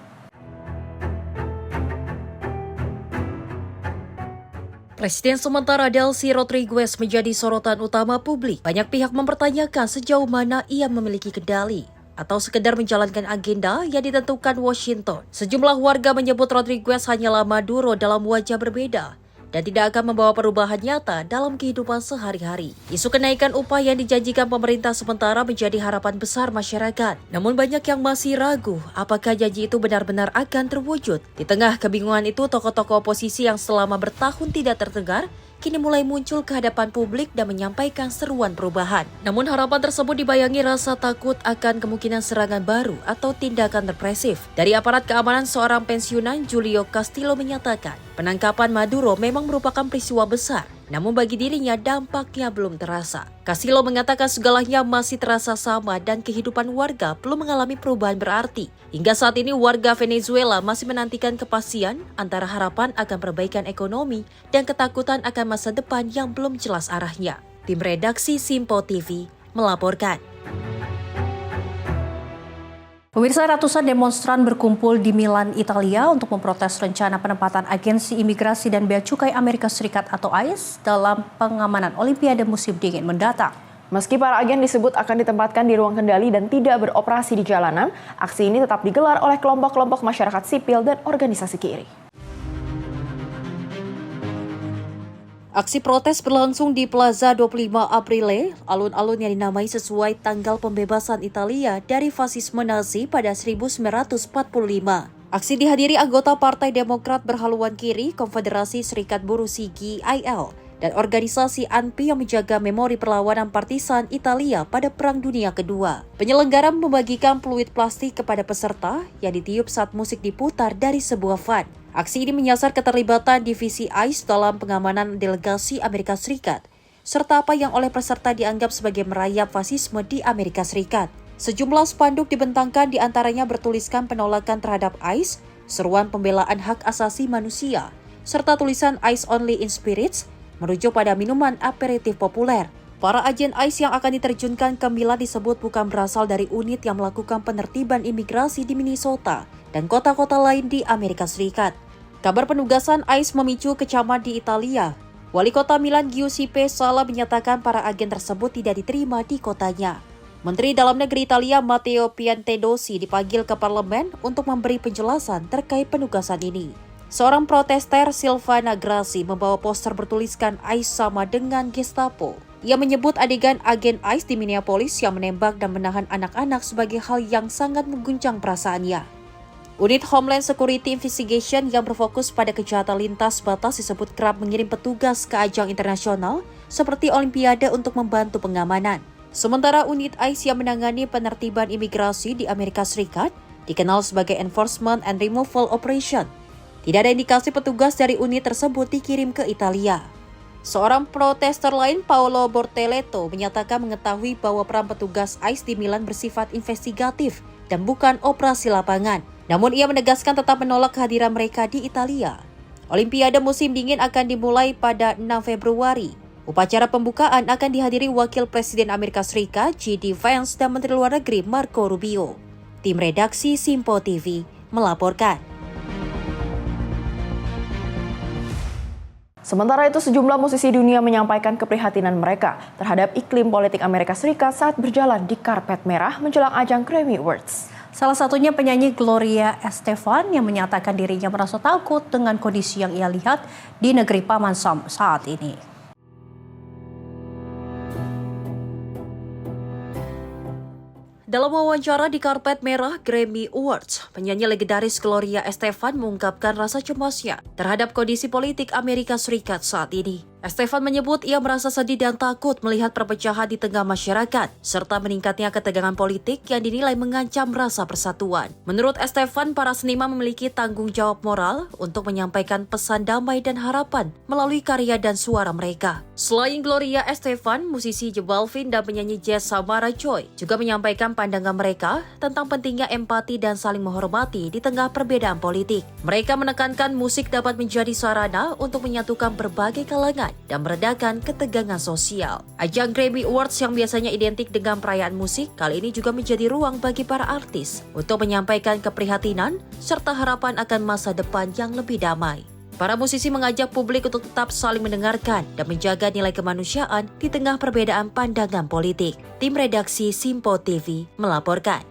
Presiden sementara Delcy Rodriguez menjadi sorotan utama publik. Banyak pihak mempertanyakan sejauh mana ia memiliki kendali atau sekedar menjalankan agenda yang ditentukan Washington. Sejumlah warga menyebut Rodriguez hanyalah Maduro dalam wajah berbeda dan tidak akan membawa perubahan nyata dalam kehidupan sehari-hari. Isu kenaikan upah yang dijanjikan pemerintah sementara menjadi harapan besar masyarakat. Namun banyak yang masih ragu apakah janji itu benar-benar akan terwujud. Di tengah kebingungan itu, tokoh-tokoh oposisi yang selama bertahun tidak terdengar kini mulai muncul ke hadapan publik dan menyampaikan seruan perubahan. Namun harapan tersebut dibayangi rasa takut akan kemungkinan serangan baru atau tindakan represif. Dari aparat keamanan, seorang pensiunan Julio Castillo menyatakan penangkapan Maduro memang merupakan peristiwa besar, namun bagi dirinya dampaknya belum terasa. Castillo mengatakan segalanya masih terasa sama dan kehidupan warga belum mengalami perubahan berarti. Hingga saat ini warga Venezuela masih menantikan kepastian antara harapan akan perbaikan ekonomi dan ketakutan akan masa depan yang belum jelas arahnya. Tim redaksi Simpo TV melaporkan. Pemirsa, ratusan demonstran berkumpul di Milan, Italia untuk memprotes rencana penempatan Agensi Imigrasi dan Bea Cukai Amerika Serikat atau ICE dalam pengamanan Olimpiade musim dingin mendatang. Meski para agen disebut akan ditempatkan di ruang kendali dan tidak beroperasi di jalanan, aksi ini tetap digelar oleh kelompok-kelompok masyarakat sipil dan organisasi kiri. Aksi protes berlangsung di Plaza 25 Aprile, alun-alun yang dinamai sesuai tanggal pembebasan Italia dari fasisme Nazi pada 1945. Aksi dihadiri anggota Partai Demokrat berhaluan kiri, Konfederasi Serikat Buruh CGIL, dan organisasi ANPI yang menjaga memori perlawanan partisan Italia pada Perang Dunia Kedua. Penyelenggara membagikan peluit plastik kepada peserta yang ditiup saat musik diputar dari sebuah van. Aksi ini menyasar keterlibatan divisi ICE dalam pengamanan delegasi Amerika Serikat, serta apa yang oleh peserta dianggap sebagai merayap fasisme di Amerika Serikat. Sejumlah spanduk dibentangkan, diantaranya bertuliskan penolakan terhadap ICE, seruan pembelaan hak asasi manusia, serta tulisan ICE Only in Spirits, merujuk pada minuman aperitif populer. Para agen ICE yang akan diterjunkan ke Milan disebut bukan berasal dari unit yang melakukan penertiban imigrasi di Minnesota dan kota-kota lain di Amerika Serikat. Kabar penugasan ICE memicu kecaman di Italia. Wali kota Milan Giuseppe Sala menyatakan para agen tersebut tidak diterima di kotanya. Menteri Dalam Negeri Italia Matteo Piantedosi dipanggil ke parlemen untuk memberi penjelasan terkait penugasan ini. Seorang protester, Silvana Grassi, membawa poster bertuliskan ICE sama dengan Gestapo. Ia menyebut adegan agen ICE di Minneapolis yang menembak dan menahan anak-anak sebagai hal yang sangat mengguncang perasaannya. Unit Homeland Security Investigation yang berfokus pada kejahatan lintas batas disebut kerap mengirim petugas ke ajang internasional seperti Olimpiade untuk membantu pengamanan. Sementara unit ICE yang menangani penertiban imigrasi di Amerika Serikat dikenal sebagai Enforcement and Removal Operation. Tidak ada indikasi petugas dari unit tersebut dikirim ke Italia. Seorang protester lain, Paolo Bortoleto, menyatakan mengetahui bahwa peran petugas ICE di Milan bersifat investigatif dan bukan operasi lapangan. Namun ia menegaskan tetap menolak kehadiran mereka di Italia. Olimpiade musim dingin akan dimulai pada 6 Februari. Upacara pembukaan akan dihadiri Wakil Presiden Amerika Serikat J.D. Vance dan Menteri Luar Negeri Marco Rubio. Tim redaksi Simpo TV melaporkan. Sementara itu, sejumlah musisi dunia menyampaikan keprihatinan mereka terhadap iklim politik Amerika Serikat saat berjalan di karpet merah menjelang ajang Grammy Awards. Salah satunya penyanyi Gloria Estefan yang menyatakan dirinya merasa takut dengan kondisi yang ia lihat di negeri Paman Sam saat ini. Dalam wawancara di karpet merah Grammy Awards, penyanyi legendaris Gloria Estefan mengungkapkan rasa cemasnya terhadap kondisi politik Amerika Serikat saat ini. Estefan menyebut ia merasa sedih dan takut melihat perpecahan di tengah masyarakat, serta meningkatnya ketegangan politik yang dinilai mengancam rasa persatuan. Menurut Estefan, para seniman memiliki tanggung jawab moral untuk menyampaikan pesan damai dan harapan melalui karya dan suara mereka. Selain Gloria Estefan, musisi J Balvin dan penyanyi jazz Samara Joy juga menyampaikan pandangan mereka tentang pentingnya empati dan saling menghormati di tengah perbedaan politik. Mereka menekankan musik dapat menjadi sarana untuk menyatukan berbagai kalangan dan meredakan ketegangan sosial. Ajang Grammy Awards yang biasanya identik dengan perayaan musik, kali ini juga menjadi ruang bagi para artis untuk menyampaikan keprihatinan serta harapan akan masa depan yang lebih damai. Para musisi mengajak publik untuk tetap saling mendengarkan dan menjaga nilai kemanusiaan di tengah perbedaan pandangan politik. Tim redaksi Simpo TV melaporkan.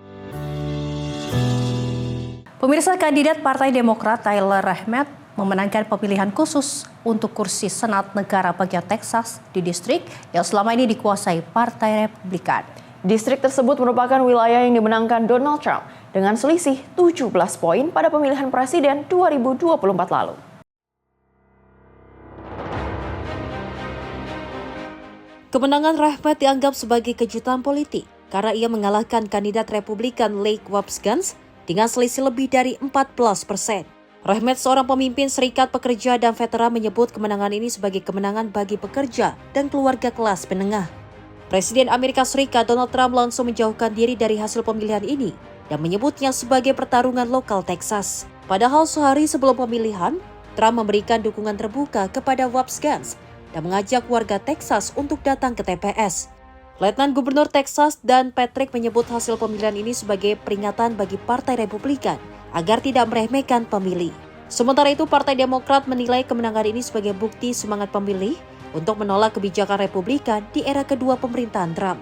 Pemirsa, kandidat Partai Demokrat Tyler Rahmat memenangkan pemilihan khusus untuk kursi Senat Negara bagian Texas di distrik yang selama ini dikuasai Partai Republikan. Distrik tersebut merupakan wilayah yang dimenangkan Donald Trump dengan selisih 17 poin pada pemilihan presiden 2024 lalu. Kemenangan Rahmat dianggap sebagai kejutan politik karena ia mengalahkan kandidat Republikan Lake Wapsgans dengan selisih lebih dari 14%. Rahmat, seorang pemimpin serikat pekerja dan veteran, menyebut kemenangan ini sebagai kemenangan bagi pekerja dan keluarga kelas menengah. Presiden Amerika Serikat Donald Trump langsung menjauhkan diri dari hasil pemilihan ini dan menyebutnya sebagai pertarungan lokal Texas. Padahal sehari sebelum pemilihan, Trump memberikan dukungan terbuka kepada Wapsgans dan mengajak warga Texas untuk datang ke TPS. Letnan Gubernur Texas Dan Patrick menyebut hasil pemilihan ini sebagai peringatan bagi Partai Republikan agar tidak meremehkan pemilih. Sementara itu, Partai Demokrat menilai kemenangan ini sebagai bukti semangat pemilih untuk menolak kebijakan Republikan di era kedua pemerintahan Trump.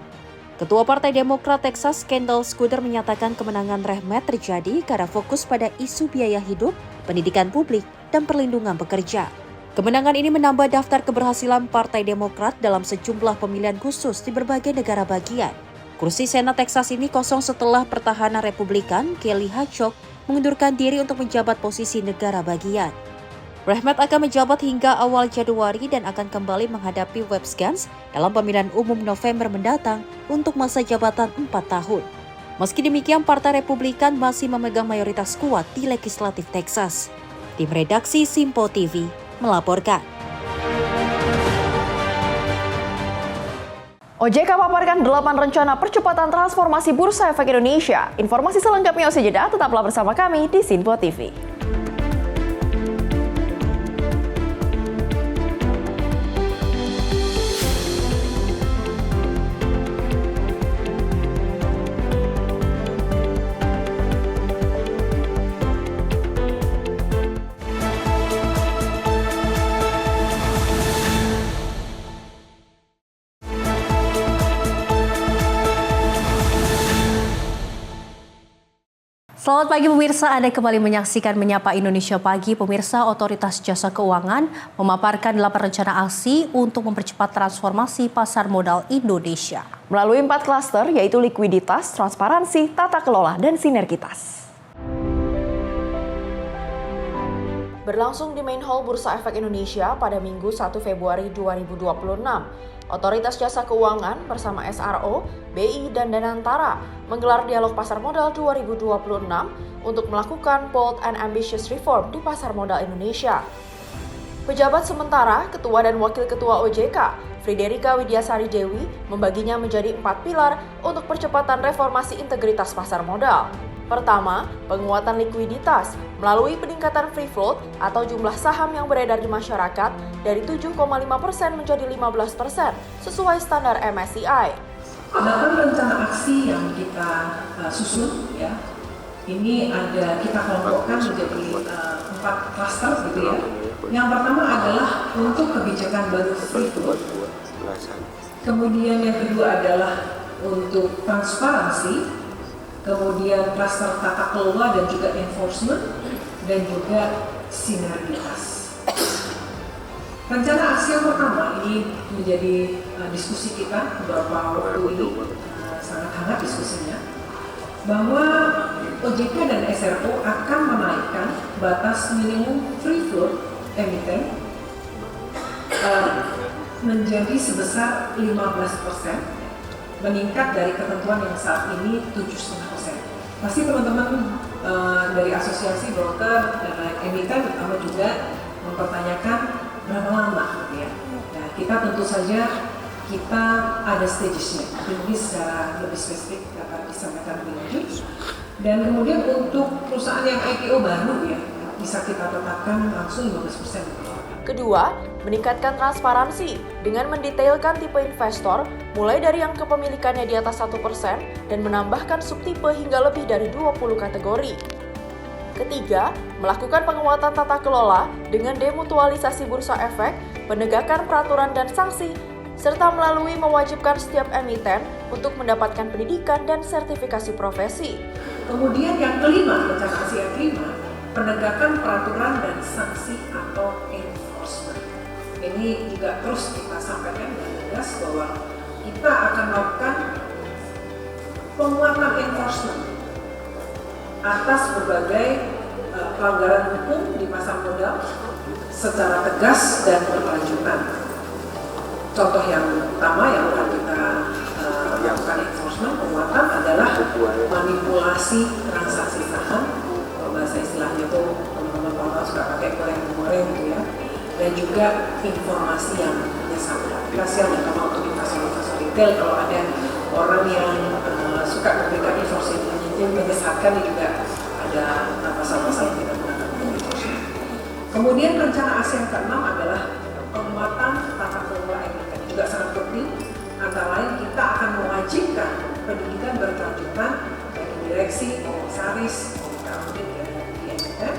Ketua Partai Demokrat Texas, Kendall Scudder, menyatakan kemenangan Rahmat terjadi karena fokus pada isu biaya hidup, pendidikan publik, dan perlindungan pekerja. Kemenangan ini menambah daftar keberhasilan Partai Demokrat dalam sejumlah pemilihan khusus di berbagai negara bagian. Kursi Senat Texas ini kosong setelah pertahanan Republikan Kelly Hatchcock mengundurkan diri untuk menjabat posisi negara bagian. Rahmat akan menjabat hingga awal Januari dan akan kembali menghadapi Wapsgans dalam pemilihan umum November mendatang untuk masa jabatan 4 tahun. Meski demikian, Partai Republikan masih memegang mayoritas kuat di legislatif Texas. Tim redaksi Simpo TV melaporkan. OJK paparkan 8 rencana percepatan transformasi Bursa Efek Indonesia. Informasi selengkapnya usai jeda, tetaplah bersama kami di Simpo TV. Selamat pagi pemirsa, Anda kembali menyaksikan Menyapa Indonesia Pagi. Pemirsa, Otoritas Jasa Keuangan memaparkan 8 rencana aksi untuk mempercepat transformasi pasar modal Indonesia. Melalui 4 klaster, yaitu likuiditas, transparansi, tata kelola, dan sinergitas. Berlangsung di Main Hall Bursa Efek Indonesia pada Minggu 1 Februari 2026. Otoritas Jasa Keuangan bersama SRO, BI, dan Danantara menggelar dialog pasar modal 2026 untuk melakukan bold and ambitious reform di pasar modal Indonesia. Pejabat sementara, Ketua dan Wakil Ketua OJK, Friderika Widiasari Dewi, membaginya menjadi 4 pilar untuk percepatan reformasi integritas pasar modal. Pertama, penguatan likuiditas melalui peningkatan free float atau jumlah saham yang beredar di masyarakat dari 7,5% menjadi 15% sesuai standar MSCI. 8 rencana aksi yang kita susun, ya, ini ada kita kelompokkan menjadi 4 klaster gitu ya. Yang pertama adalah untuk kebijakan baru free float. Kemudian yang kedua adalah untuk transparansi. Kemudian klaster tata kelola dan juga enforcement, dan juga sinergitas. Rencana aksi yang pertama ini menjadi diskusi kita beberapa waktu ini, sangat hangat diskusinya. bahwa OJK dan SRO akan menaikkan batas minimum free float emiten menjadi sebesar 15%, meningkat dari ketentuan yang saat ini 7,5%. Pasti teman-teman dari asosiasi broker dan lain emiten pertama juga mempertanyakan berapa lama gitu ya. Nah, kita tentu saja kita ada stagesnya, ini secara lebih spesifik dapat disampaikan lebih lanjut. Dan kemudian untuk perusahaan yang IPO baru ya, bisa kita tetapkan langsung 15%. Kedua, meningkatkan transparansi dengan mendetailkan tipe investor mulai dari yang kepemilikannya di atas 1% dan menambahkan subtipe hingga lebih dari 20 kategori. Ketiga, melakukan penguatan tata kelola dengan demutualisasi bursa efek, penegakan peraturan dan sanksi, serta melalui mewajibkan setiap emiten untuk mendapatkan pendidikan dan sertifikasi profesi. Kemudian yang kelima, rencana aksi yang kelima, penegakan peraturan dan sanksi atau enforcement. Ini juga terus kita sampaikan dengan tegas bahwa kita akan melakukan penguatan enforcement atas berbagai pelanggaran hukum di pasar modal secara tegas dan berkelanjutan. Contoh yang utama yang akan kita lakukan enforcement penguatan adalah manipulasi transaksi saham, bahasa istilahnya itu teman-teman kalau suka pakai goreng-goreng gitu ya, dan juga informasi yang menyesatkan. Kasihan ya kalau untuk investor-investor retail kalau ada orang yang suka memberikan informasi yang menyesatkan, juga ada pasal-pasal yang tidak menggunakan enforcement. Kemudian rencana aksi yang keenam adalah penguatan tata kelola emiten, juga sangat penting. Antara lain kita akan mewajibkan pendidikan berkelanjutan bagi direksi, komisaris, komite audit di emiten,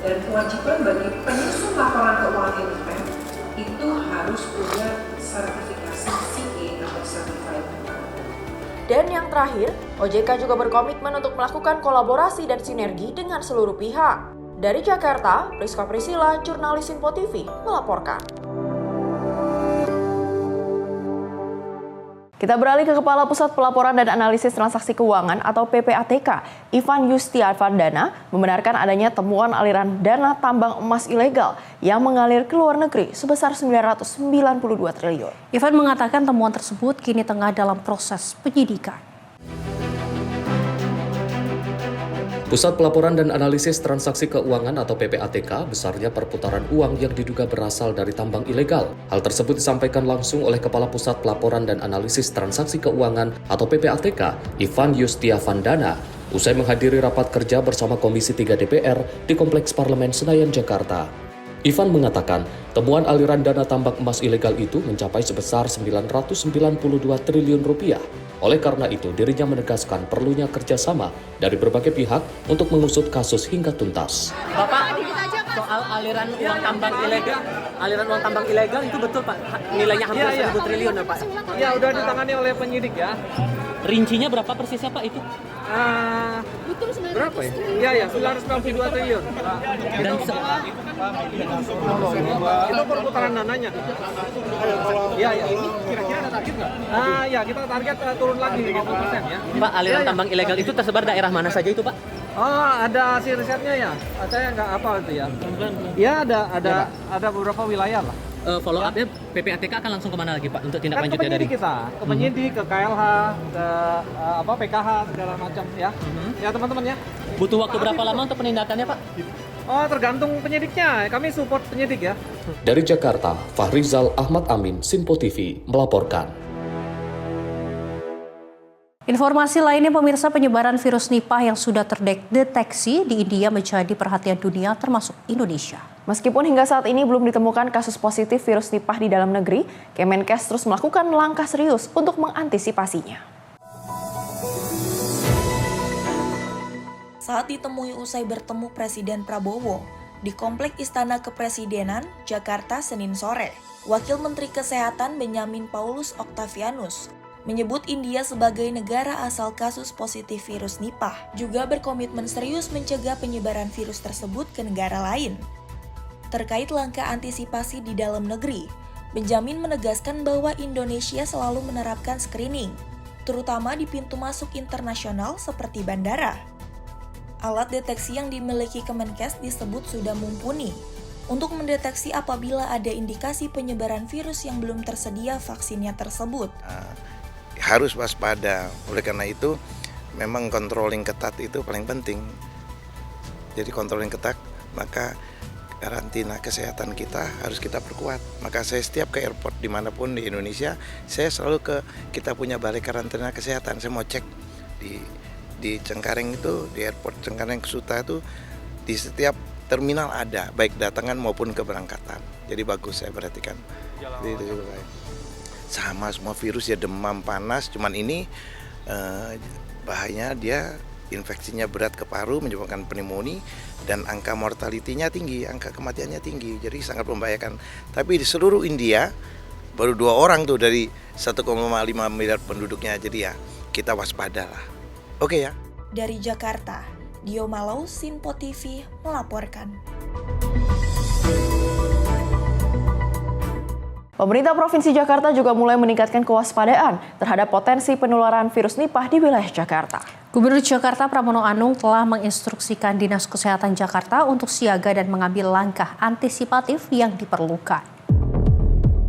dan kewajiban bagi penyusun laporan keuangan emiten itu harus punya sertifikasi CA atau Certified. Dan yang terakhir, OJK juga berkomitmen untuk melakukan kolaborasi dan sinergi dengan seluruh pihak. Dari Jakarta, Priska Priscilla, jurnalis Info TV, melaporkan. Kita beralih ke Kepala Pusat Pelaporan dan Analisis Transaksi Keuangan atau PPATK, Ivan Yustiavandana, membenarkan adanya temuan aliran dana tambang emas ilegal yang mengalir ke luar negeri sebesar 992 triliun. Ivan mengatakan temuan tersebut kini tengah dalam proses penyidikan. Pusat Pelaporan dan Analisis Transaksi Keuangan atau PPATK besarnya perputaran uang yang diduga berasal dari tambang ilegal. Hal tersebut disampaikan langsung oleh Kepala Pusat Pelaporan dan Analisis Transaksi Keuangan atau PPATK, Ivan Yustiavandana, usai menghadiri rapat kerja bersama Komisi 3 DPR di Kompleks Parlemen Senayan, Jakarta. Ivan mengatakan, temuan aliran dana tambang emas ilegal itu mencapai sebesar 992 triliun rupiah. Oleh karena itu, dirinya menegaskan perlunya kerjasama dari berbagai pihak untuk mengusut kasus hingga tuntas. Bapak, soal aliran uang tambang ilegal itu betul Pak? Nilainya hampir 1.000 triliun ya Pak? Ya, udah ditangani oleh penyidik ya. Rincinya berapa persisnya Pak itu? Berapa ya? Iya, 992 triliun. Dan itu perputaran dananya. Iya. Ini kira-kira ada target nggak? Ya, kita target turun lagi 50% ya. Pak, aliran tambang ilegal itu tersebar daerah mana saja itu Pak? Oh, ada hasil risetnya ya. Saya nggak hafal itu ya. Iya, ada beberapa wilayah lah. Follow up-nya PPATK akan langsung kemana lagi Pak untuk tindak lanjutnya dari kita? Ke penyidik, ke KLH, ke PKH segala macam ya. Ya teman-teman ya. Butuh waktu berapa lama untuk penindakannya Pak? Oh, tergantung penyidiknya. Kami support penyidik ya. Dari Jakarta, Fahrizal Ahmad Amin, Sinpo TV melaporkan. Informasi lainnya pemirsa, penyebaran virus Nipah yang sudah terdeteksi di India menjadi perhatian dunia termasuk Indonesia. Meskipun hingga saat ini belum ditemukan kasus positif virus Nipah di dalam negeri, Kemenkes terus melakukan langkah serius untuk mengantisipasinya. Saat ditemui usai bertemu Presiden Prabowo di Komplek Istana Kepresidenan, Jakarta, Senin sore, Wakil Menteri Kesehatan Benyamin Paulus Octavianus menyebut India sebagai negara asal kasus positif virus Nipah, juga berkomitmen serius mencegah penyebaran virus tersebut ke negara lain. Terkait langkah antisipasi di dalam negeri, Benjamin menegaskan bahwa Indonesia selalu menerapkan screening, terutama di pintu masuk internasional seperti bandara. Alat deteksi yang dimiliki Kemenkes disebut sudah mumpuni untuk mendeteksi apabila ada indikasi penyebaran virus yang belum tersedia vaksinnya tersebut. Harus waspada, oleh karena itu memang controlling ketat itu paling penting. Jadi controlling ketat, maka karantina kesehatan kita harus kita perkuat. Maka saya setiap ke airport dimanapun di Indonesia, saya selalu kita punya balai karantina kesehatan. Saya mau cek di Cengkareng itu, di airport Cengkareng Suta itu, di setiap terminal ada, baik datangan maupun keberangkatan. Jadi bagus saya perhatikan. Itu juga baik. Sama semua virus ya, demam, panas, cuman ini bahayanya dia infeksinya berat ke paru, menyebabkan pneumonia, dan angka mortalitinya tinggi, angka kematiannya tinggi, jadi sangat membahayakan. Tapi di seluruh India baru 2 orang tuh dari 1,5 miliar penduduknya, jadi ya kita waspadalah. Oke ya. Dari Jakarta, Dio Malau, Sinpo TV melaporkan. Pemerintah Provinsi Jakarta juga mulai meningkatkan kewaspadaan terhadap potensi penularan virus Nipah di wilayah Jakarta. Gubernur Jakarta Pramono Anung telah menginstruksikan Dinas Kesehatan Jakarta untuk siaga dan mengambil langkah antisipatif yang diperlukan.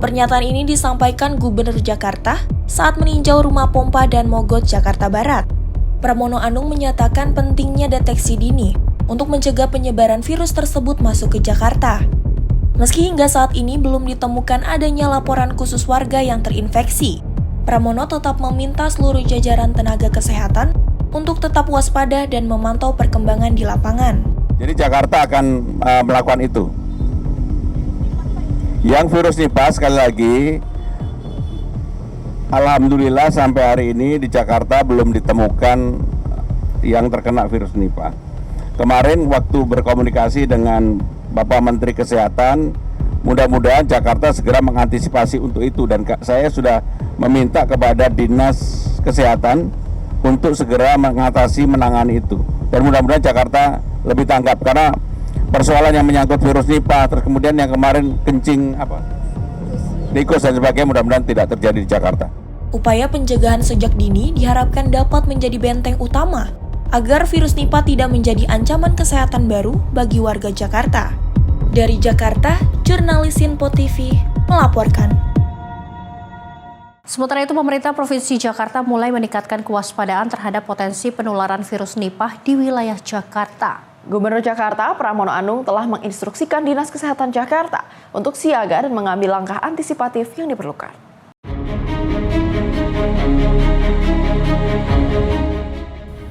Pernyataan ini disampaikan Gubernur Jakarta saat meninjau rumah pompa dan mogot Jakarta Barat. Pramono Anung menyatakan pentingnya deteksi dini untuk mencegah penyebaran virus tersebut masuk ke Jakarta. Meski hingga saat ini belum ditemukan adanya laporan khusus warga yang terinfeksi, Pramono tetap meminta seluruh jajaran tenaga kesehatan untuk tetap waspada dan memantau perkembangan di lapangan. Jadi Jakarta akan melakukan itu. Yang virus Nipah sekali lagi, alhamdulillah sampai hari ini di Jakarta belum ditemukan yang terkena virus Nipah. Kemarin waktu berkomunikasi dengan Bapak Menteri Kesehatan, mudah-mudahan Jakarta segera mengantisipasi untuk itu, dan saya sudah meminta kepada Dinas Kesehatan untuk segera menangani itu. Dan mudah-mudahan Jakarta lebih tanggap, karena persoalan yang menyangkut virus Nipah, terus kemudian yang kemarin kencing tikus dan sebagainya, mudah-mudahan tidak terjadi di Jakarta. Upaya pencegahan sejak dini diharapkan dapat menjadi benteng utama agar virus Nipah tidak menjadi ancaman kesehatan baru bagi warga Jakarta. Dari Jakarta, jurnalis Sinpo TV melaporkan. Sementara itu, pemerintah Provinsi Jakarta mulai meningkatkan kewaspadaan terhadap potensi penularan virus Nipah di wilayah Jakarta. Gubernur Jakarta Pramono Anung telah menginstruksikan Dinas Kesehatan Jakarta untuk siaga dan mengambil langkah antisipatif yang diperlukan.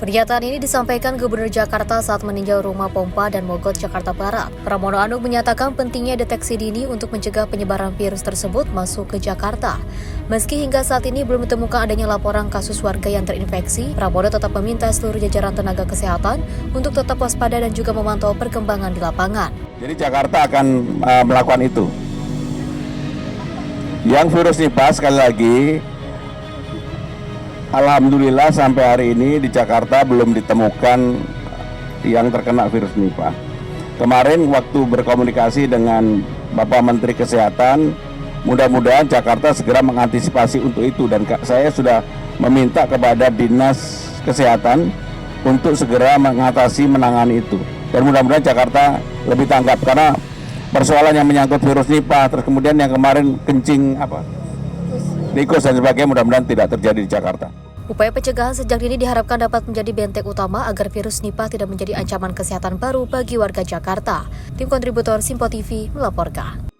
Pernyataan ini disampaikan Gubernur Jakarta saat meninjau rumah pompa dan mogot Jakarta Barat. Pramono Anung menyatakan pentingnya deteksi dini untuk mencegah penyebaran virus tersebut masuk ke Jakarta. Meski hingga saat ini belum ditemukan adanya laporan kasus warga yang terinfeksi, Pramono tetap meminta seluruh jajaran tenaga kesehatan untuk tetap waspada dan juga memantau perkembangan di lapangan. Jadi Jakarta akan melakukan itu. Yang virus Nipah sekali lagi, alhamdulillah sampai hari ini di Jakarta belum ditemukan yang terkena virus Nipah. Kemarin waktu berkomunikasi dengan Bapak Menteri Kesehatan, mudah-mudahan Jakarta segera mengantisipasi untuk itu, dan saya sudah meminta kepada Dinas Kesehatan untuk segera menangani itu. Dan mudah-mudahan Jakarta lebih tanggap, karena persoalan yang menyangkut virus Nipah, terus kemudian yang kemarin kencing tikus dan sebagainya, mudah-mudahan tidak terjadi di Jakarta. Upaya pencegahan sejak dini diharapkan dapat menjadi benteng utama agar virus Nipah tidak menjadi ancaman kesehatan baru bagi warga Jakarta. Tim kontributor Sinpo TV melaporkan.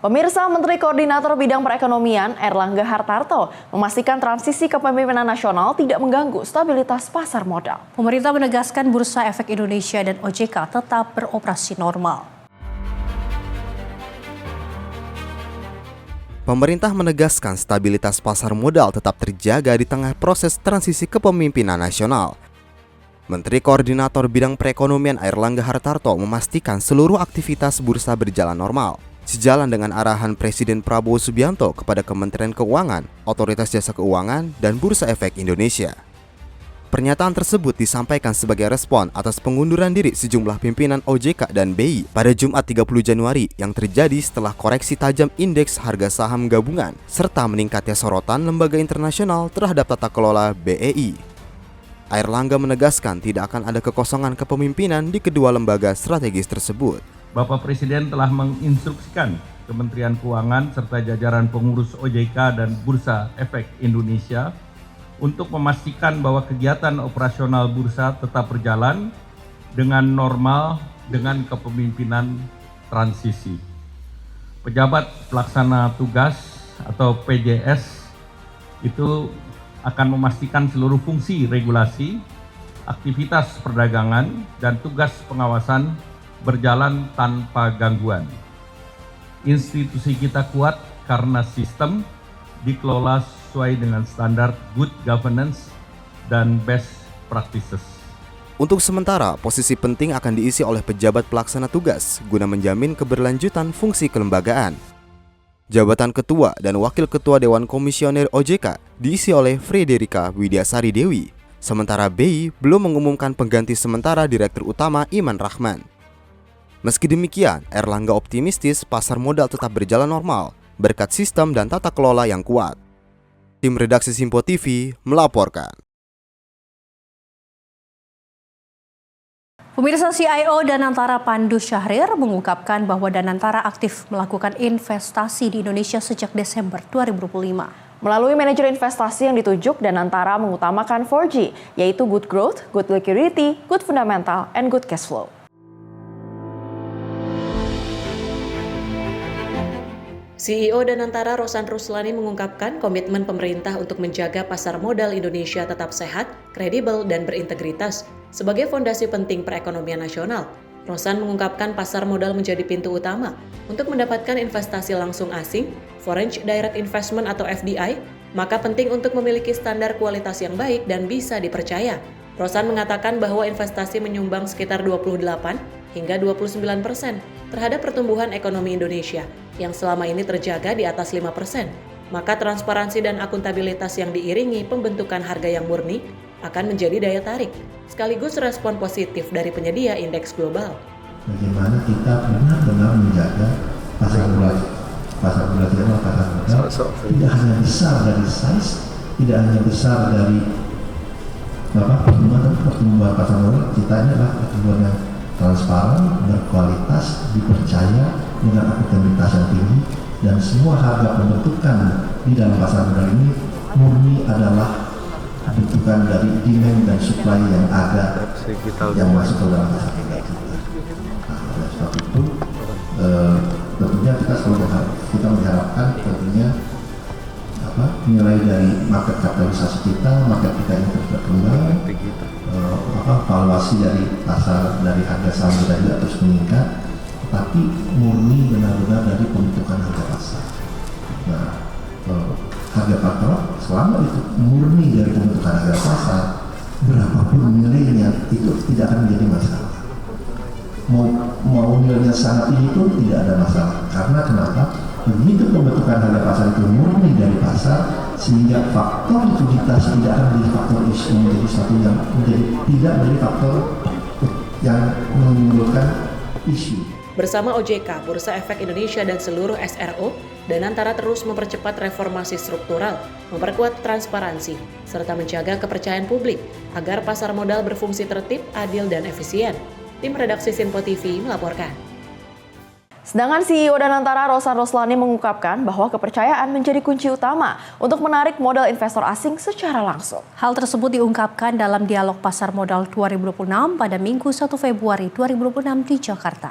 Pemirsa, Menteri Koordinator Bidang Perekonomian Airlangga Hartarto memastikan transisi kepemimpinan nasional tidak mengganggu stabilitas pasar modal. Pemerintah menegaskan Bursa Efek Indonesia dan OJK tetap beroperasi normal. Pemerintah menegaskan stabilitas pasar modal tetap terjaga di tengah proses transisi kepemimpinan nasional. Menteri Koordinator Bidang Perekonomian Airlangga Hartarto memastikan seluruh aktivitas bursa berjalan normal, sejalan dengan arahan Presiden Prabowo Subianto kepada Kementerian Keuangan, Otoritas Jasa Keuangan, dan Bursa Efek Indonesia. Pernyataan tersebut disampaikan sebagai respon atas pengunduran diri sejumlah pimpinan OJK dan BI pada Jumat 30 Januari yang terjadi setelah koreksi tajam indeks harga saham gabungan serta meningkatnya sorotan lembaga internasional terhadap tata kelola BEI. Airlangga menegaskan tidak akan ada kekosongan kepemimpinan di kedua lembaga strategis tersebut. Bapak Presiden telah menginstruksikan Kementerian Keuangan serta jajaran pengurus OJK dan Bursa Efek Indonesia untuk memastikan bahwa kegiatan operasional bursa tetap berjalan dengan normal dengan kepemimpinan transisi. Pejabat pelaksana tugas atau PJS itu akan memastikan seluruh fungsi regulasi, aktivitas perdagangan, dan tugas pengawasan berjalan tanpa gangguan. Institusi kita kuat karena sistem dikelola sesuai dengan standar good governance dan best practices. Untuk sementara, posisi penting akan diisi oleh pejabat pelaksana tugas guna menjamin keberlanjutan fungsi kelembagaan. Jabatan Ketua dan Wakil Ketua Dewan Komisioner OJK diisi oleh Frederika Widyasari Dewi, sementara BI belum mengumumkan pengganti sementara Direktur Utama Iman Rahman. Meski demikian, Airlangga optimistis pasar modal tetap berjalan normal berkat sistem dan tata kelola yang kuat. Tim redaksi Simpo TV melaporkan. Pemirsa, CIO Danantara Pandu Syahrir mengungkapkan bahwa Danantara aktif melakukan investasi di Indonesia sejak Desember 2025. Melalui manajer investasi yang ditunjuk, Danantara mengutamakan 4G, yaitu good growth, good liquidity, good fundamental, and good cash flow. CEO Danantara Rosan Ruslani mengungkapkan komitmen pemerintah untuk menjaga pasar modal Indonesia tetap sehat, kredibel, dan berintegritas sebagai fondasi penting perekonomian nasional. Rosan mengungkapkan pasar modal menjadi pintu utama untuk mendapatkan investasi langsung asing, Foreign Direct Investment atau FDI, maka penting untuk memiliki standar kualitas yang baik dan bisa dipercaya. Rosan mengatakan bahwa investasi menyumbang sekitar 28 hingga 29% terhadap pertumbuhan ekonomi Indonesia yang selama ini terjaga di atas 5%. Maka transparansi dan akuntabilitas yang diiringi pembentukan harga yang murni akan menjadi daya tarik, sekaligus respon positif dari penyedia indeks global. Bagaimana kita benar-benar menjaga pasar modal tidak hanya besar dari size, tidak hanya besar dari pertumbuhan pasar modal, kita ini adalah pertumbuhan yang transparan, berkualitas, dipercaya, dengan akuntabilitas yang tinggi, dan semua harga pembentukan di dalam pasar modal ini murni adalah bentukan dari demand dan supply yang ada yang masuk ke dalam pasar modal kita. Nah, oleh sebab itu tentunya kita selalu mengharapkan tentunya nilai dari market kapitalisasi kita, market kita yang terus berkembang, valuasi dari pasar, dari harga saham kita juga terus meningkat, tapi murni benar-benar dari pembentukan harga pasar. Nah, harga pasar selama itu murni dari pembentukan harga pasar, berapapun nilainya itu tidak akan menjadi masalah. Mau nilainya sangat tinggi pun tidak ada masalah. Karena kenapa? Begitu pembentukan harga pasar itu murni dari pasar, sehingga faktor likuiditas tidak akan menjadi faktor isu, menjadi satu yang tidak menjadi faktor yang menimbulkan isu. Bersama OJK, Bursa Efek Indonesia, dan seluruh SRO, Danantara terus mempercepat reformasi struktural, memperkuat transparansi, serta menjaga kepercayaan publik agar pasar modal berfungsi tertib, adil, dan efisien. Tim redaksi Simpo TV melaporkan. Sedangkan CEO Danantara Rosan Ruslani mengungkapkan bahwa kepercayaan menjadi kunci utama untuk menarik modal investor asing secara langsung. Hal tersebut diungkapkan dalam dialog pasar modal 2026 pada Minggu 1 Februari 2026 di Jakarta.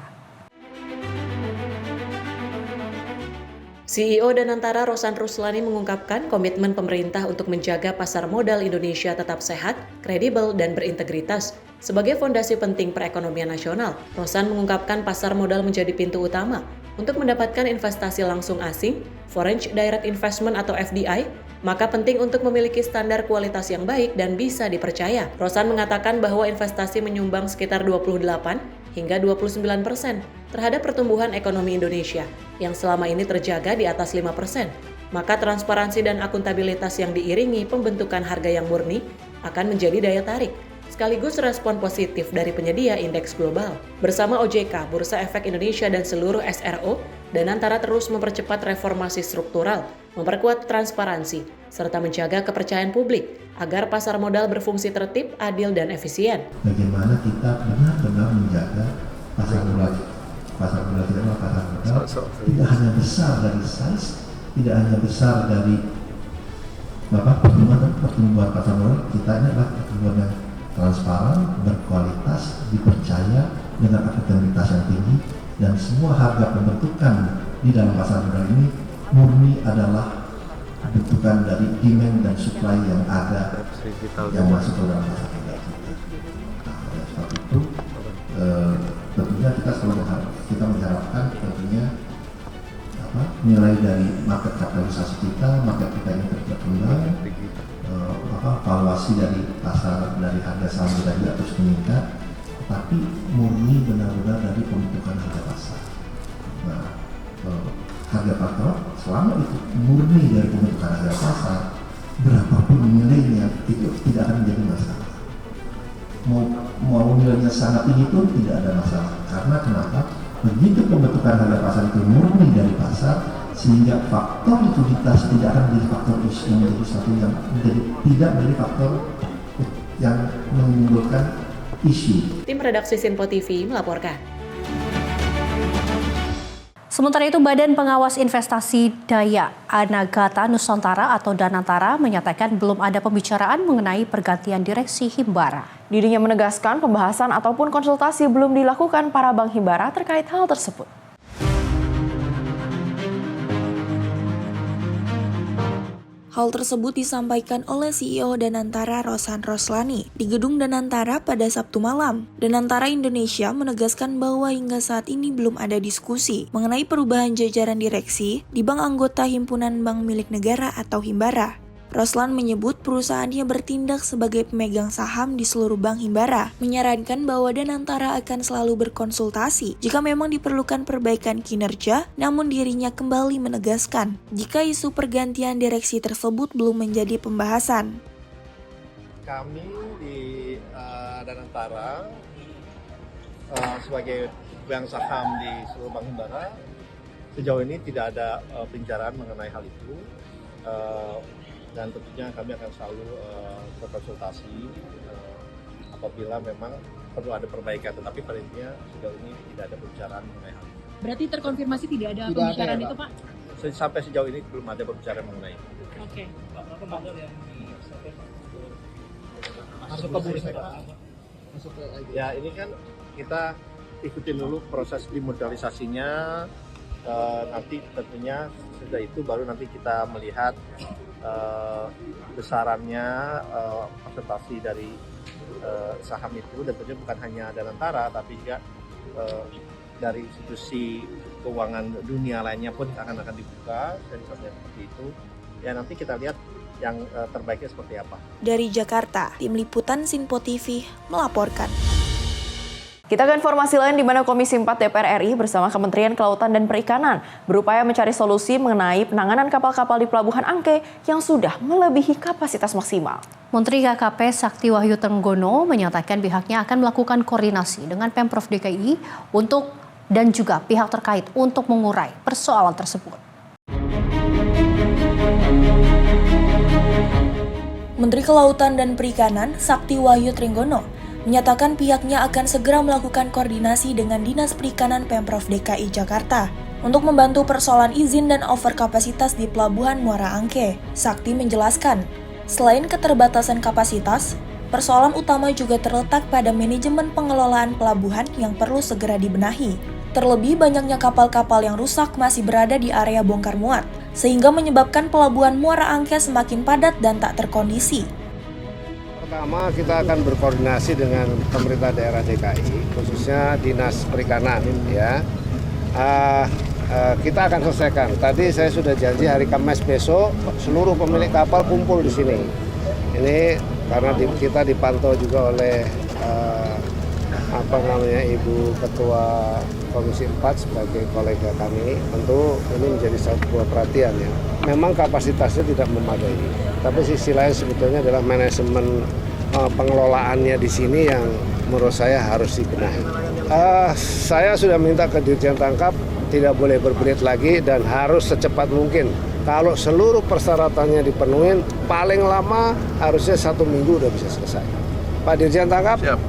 CEO Danantara Rosan Ruslani mengungkapkan komitmen pemerintah untuk menjaga pasar modal Indonesia tetap sehat, kredibel, dan berintegritas sebagai fondasi penting perekonomian nasional. Rosan mengungkapkan pasar modal menjadi pintu utama untuk mendapatkan investasi langsung asing, Foreign Direct Investment atau FDI, maka penting untuk memiliki standar kualitas yang baik dan bisa dipercaya. Rosan mengatakan bahwa investasi menyumbang sekitar 28 hingga 29% terhadap pertumbuhan ekonomi Indonesia yang selama ini terjaga di atas 5%. Maka transparansi dan akuntabilitas yang diiringi pembentukan harga yang murni akan menjadi daya tarik, sekaligus respon positif dari penyedia indeks global. Bersama OJK, Bursa Efek Indonesia dan seluruh SRO, Danantara terus mempercepat reformasi struktural, memperkuat transparansi, serta menjaga kepercayaan publik agar pasar modal berfungsi tertib, adil, dan efisien. Bagaimana kita benar-benar menjaga pasar modal tidak tidak hanya besar dari size, tidak hanya besar dari pertumbuhan pasar modal, kita ini adalah pertumbuhan yang transparan, berkualitas, dipercaya, dengan akuntabilitas yang tinggi, dan semua harga pembentukan di dalam pasar modal ini murni adalah bentukan dari demand dan supply yang ada yang masuk ke dalam pasar modal kita. Nah, oleh sebab itu tentunya kita mengharapkan tentunya nilai dari market kapitalisasi kita ini terus berkembang, valuasi dari pasar dari harga saham kita juga terus meningkat, tapi murni benar-benar dari pembentukan harga pasar. Nah, harga pasar selama itu murni dari pembentukan harga pasar, berapapun nilainya itu tidak akan menjadi masalah. Mau nilainya sangat tinggi pun tidak ada masalah. Karena kenapa? Begitu pembentukan harga pasar itu murni dari pasar, sehingga faktor likuiditas tidak akan menjadi faktor isu, menjadi sesuatu yang tidak menjadi faktor yang menimbulkan isu. Tim redaksi Sinpo TV melaporkan. Sementara itu, Badan Pengawas Investasi Daya Anagata Nusantara atau Danantara menyatakan belum ada pembicaraan mengenai pergantian direksi Himbara. Dirinya menegaskan pembahasan ataupun konsultasi belum dilakukan para bank Himbara terkait hal tersebut. Hal tersebut disampaikan oleh CEO Danantara Rosan Roslani di Gedung Danantara pada Sabtu malam. Danantara Indonesia menegaskan bahwa hingga saat ini belum ada diskusi mengenai perubahan jajaran direksi di bank anggota Himpunan Bank Milik Negara atau Himbara. Roslan menyebut perusahaannya bertindak sebagai pemegang saham di seluruh bank Himbara, menyarankan bahwa Danantara akan selalu berkonsultasi jika memang diperlukan perbaikan kinerja, namun dirinya kembali menegaskan jika isu pergantian direksi tersebut belum menjadi pembahasan. Kami di Danantara sebagai pemegang saham di seluruh bank Himbara, sejauh ini tidak ada pembicaraan mengenai hal itu. Dan tentunya kami akan selalu berkonsultasi apabila memang perlu ada perbaikan, tetapi pada intinya sejauh ini tidak ada pembicaraan mengenai hal itu. Berarti terkonfirmasi tidak ada pembicaraan itu, Pak? Sampai sejauh ini belum ada pembicaraan mengenai itu. Oke. Masuk ke bursa, Pak. Ya, ini kan kita ikutin dulu proses dimodalisasinya, nanti tentunya setelah itu baru nanti kita melihat besarannya presentasi dari saham itu, dan tentunya bukan hanya Danantara tapi juga dari institusi keuangan dunia lainnya pun akan dibuka sensornya seperti itu. Ya nanti kita lihat yang terbaiknya seperti apa. Dari Jakarta, Tim Liputan Sinpo TV melaporkan. Kita ke informasi lain di mana Komisi 4 DPR RI bersama Kementerian Kelautan dan Perikanan berupaya mencari solusi mengenai penanganan kapal-kapal di Pelabuhan Angke yang sudah melebihi kapasitas maksimal. Menteri KKP Sakti Wahyu Trenggono menyatakan pihaknya akan melakukan koordinasi dengan Pemprov DKI dan juga pihak terkait untuk mengurai persoalan tersebut. Menteri Kelautan dan Perikanan Sakti Wahyu Trenggono menyatakan pihaknya akan segera melakukan koordinasi dengan Dinas Perikanan Pemprov DKI Jakarta untuk membantu persoalan izin dan overkapasitas di Pelabuhan Muara Angke. Sakti menjelaskan, selain keterbatasan kapasitas, persoalan utama juga terletak pada manajemen pengelolaan pelabuhan yang perlu segera dibenahi. Terlebih banyaknya kapal-kapal yang rusak masih berada di area bongkar muat, sehingga menyebabkan Pelabuhan Muara Angke semakin padat dan tak terkondisi. Pertama, kita akan berkoordinasi dengan pemerintah daerah DKI, khususnya Dinas Perikanan. Ya, kita akan selesaikan. Tadi saya sudah janji hari Kamis besok seluruh pemilik kapal kumpul di sini. Ini karena kita dipantau juga oleh Ibu Ketua Komisi 4 sebagai kolega kami. Tentu ini menjadi sebuah perhatian ya. Memang kapasitasnya tidak memadai, tapi sisi lain sebetulnya adalah manajemen pengelolaannya di sini yang menurut saya harus dibenahi. Saya sudah minta ke Dirjen Tangkap tidak boleh berbelit lagi dan harus secepat mungkin. Kalau seluruh persyaratannya dipenuhi, paling lama harusnya 1 minggu udah bisa selesai. Pak Dirjen Tangkap, siap.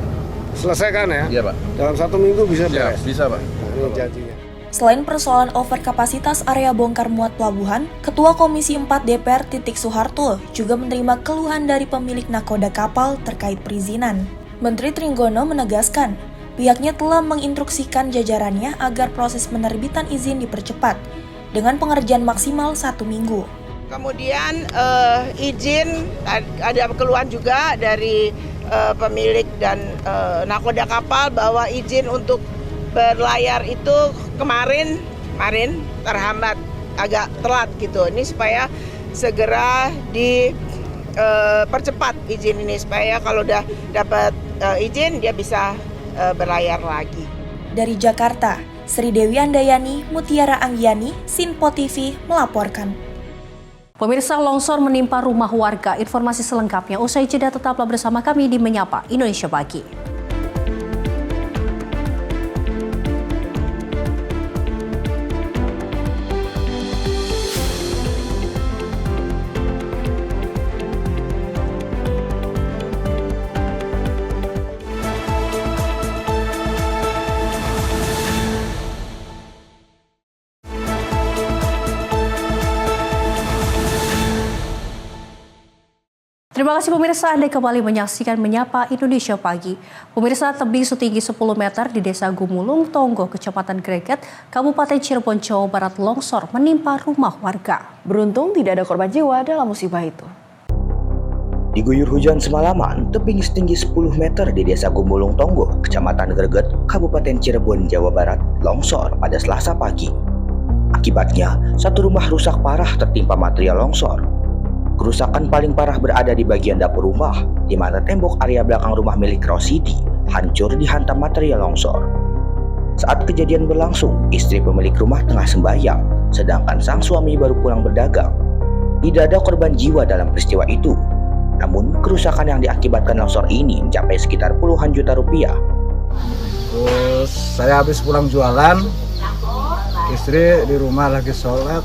Selesaikan ya? Iya Pak. Dalam 1 minggu bisa beres? Bisa Pak. Nah, ini janjinya. Selain persoalan overkapasitas area bongkar muat pelabuhan, Ketua Komisi 4 DPR Titik Soeharto juga menerima keluhan dari pemilik nakoda kapal terkait perizinan. Menteri Trenggono menegaskan, pihaknya telah menginstruksikan jajarannya agar proses penerbitan izin dipercepat dengan pengerjaan maksimal 1 minggu. Kemudian izin, ada keluhan juga dari pemilik dan nakoda kapal bahwa izin untuk berlayar itu kemarin terhambat, agak telat gitu. Ini supaya segera dipercepat izin ini supaya kalau udah dapat izin dia bisa berlayar lagi. Dari Jakarta, Sri Dewi Andayani, Mutiara Anggiani, Sinpo TV melaporkan. Pemirsa, longsor menimpa rumah warga. Informasi selengkapnya usai jeda, tetaplah bersama kami di Menyapa Indonesia Pagi. Terima kasih pemirsa, Anda kembali menyaksikan Menyapa Indonesia Pagi. Pemirsa, tebing setinggi 10 meter di Desa Gumulung, Tonggo, Kecamatan Greget, Kabupaten Cirebon, Jawa Barat longsor menimpa rumah warga. Beruntung tidak ada korban jiwa dalam musibah itu. Diguyur hujan semalaman, tebing setinggi 10 meter di Desa Gumulung, Tonggo, Kecamatan Greget, Kabupaten Cirebon, Jawa Barat longsor pada Selasa pagi. Akibatnya, satu rumah rusak parah tertimpa material longsor. Kerusakan paling parah berada di bagian dapur rumah, di mana tembok area belakang rumah milik Rosidi hancur dihantam material longsor. Saat kejadian berlangsung, istri pemilik rumah tengah sembahyang, sedangkan sang suami baru pulang berdagang. Tidak ada korban jiwa dalam peristiwa itu, namun kerusakan yang diakibatkan longsor ini mencapai sekitar puluhan juta rupiah. Terus saya habis pulang jualan, istri di rumah lagi sholat.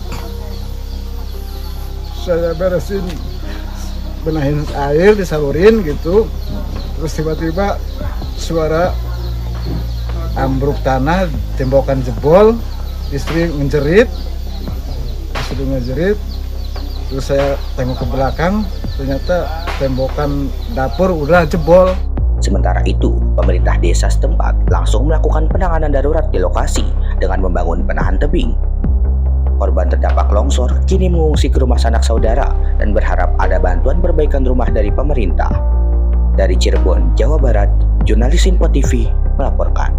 Saya beresin, benahin air, disalurin gitu. Terus tiba-tiba suara ambruk tanah, tembokan jebol. Istri ngejerit. Terus saya tengok ke belakang, ternyata tembokan dapur udah jebol. Sementara itu, pemerintah desa setempat langsung melakukan penanganan darurat di lokasi dengan membangun penahan tebing. Korban terdampak longsor kini mengungsi ke rumah sanak saudara dan berharap ada bantuan perbaikan rumah dari pemerintah. Dari Cirebon, Jawa Barat, jurnalis Sinpo TV melaporkan.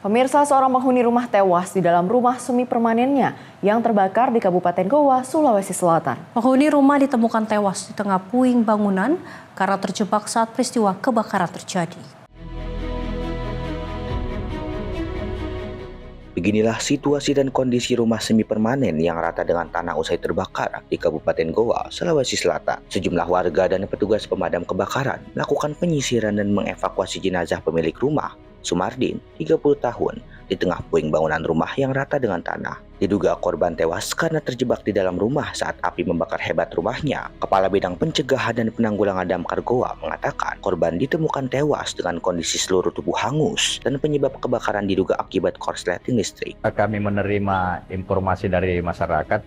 Pemirsa, seorang penghuni rumah tewas di dalam rumah semi permanennya yang terbakar di Kabupaten Goa, Sulawesi Selatan. Penghuni rumah ditemukan tewas di tengah puing bangunan karena terjebak saat peristiwa kebakaran terjadi. Beginilah situasi dan kondisi rumah semi permanen yang rata dengan tanah usai terbakar di Kabupaten Goa, Sulawesi Selatan. Sejumlah warga dan petugas pemadam kebakaran melakukan penyisiran dan mengevakuasi jenazah pemilik rumah, Sumardin, 30 tahun, di tengah puing bangunan rumah yang rata dengan tanah. Diduga korban tewas karena terjebak di dalam rumah saat api membakar hebat rumahnya. Kepala Bidang Pencegahan dan Penanggulangan Damkar Goa mengatakan korban ditemukan tewas dengan kondisi seluruh tubuh hangus dan penyebab kebakaran diduga akibat korsleting listrik. Kami menerima informasi dari masyarakat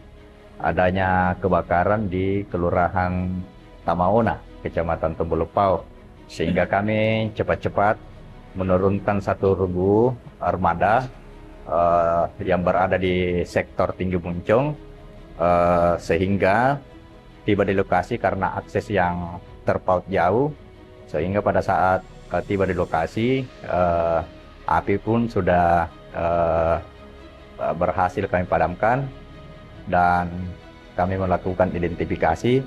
adanya kebakaran di Kelurahan Tamaona, Kecamatan Tombolopao, sehingga kami cepat-cepat menurunkan satu regu armada yang berada di sektor Tinggi Muncung, sehingga tiba di lokasi karena akses yang terpaut jauh, sehingga pada saat tiba di lokasi api pun sudah berhasil kami padamkan dan kami melakukan identifikasi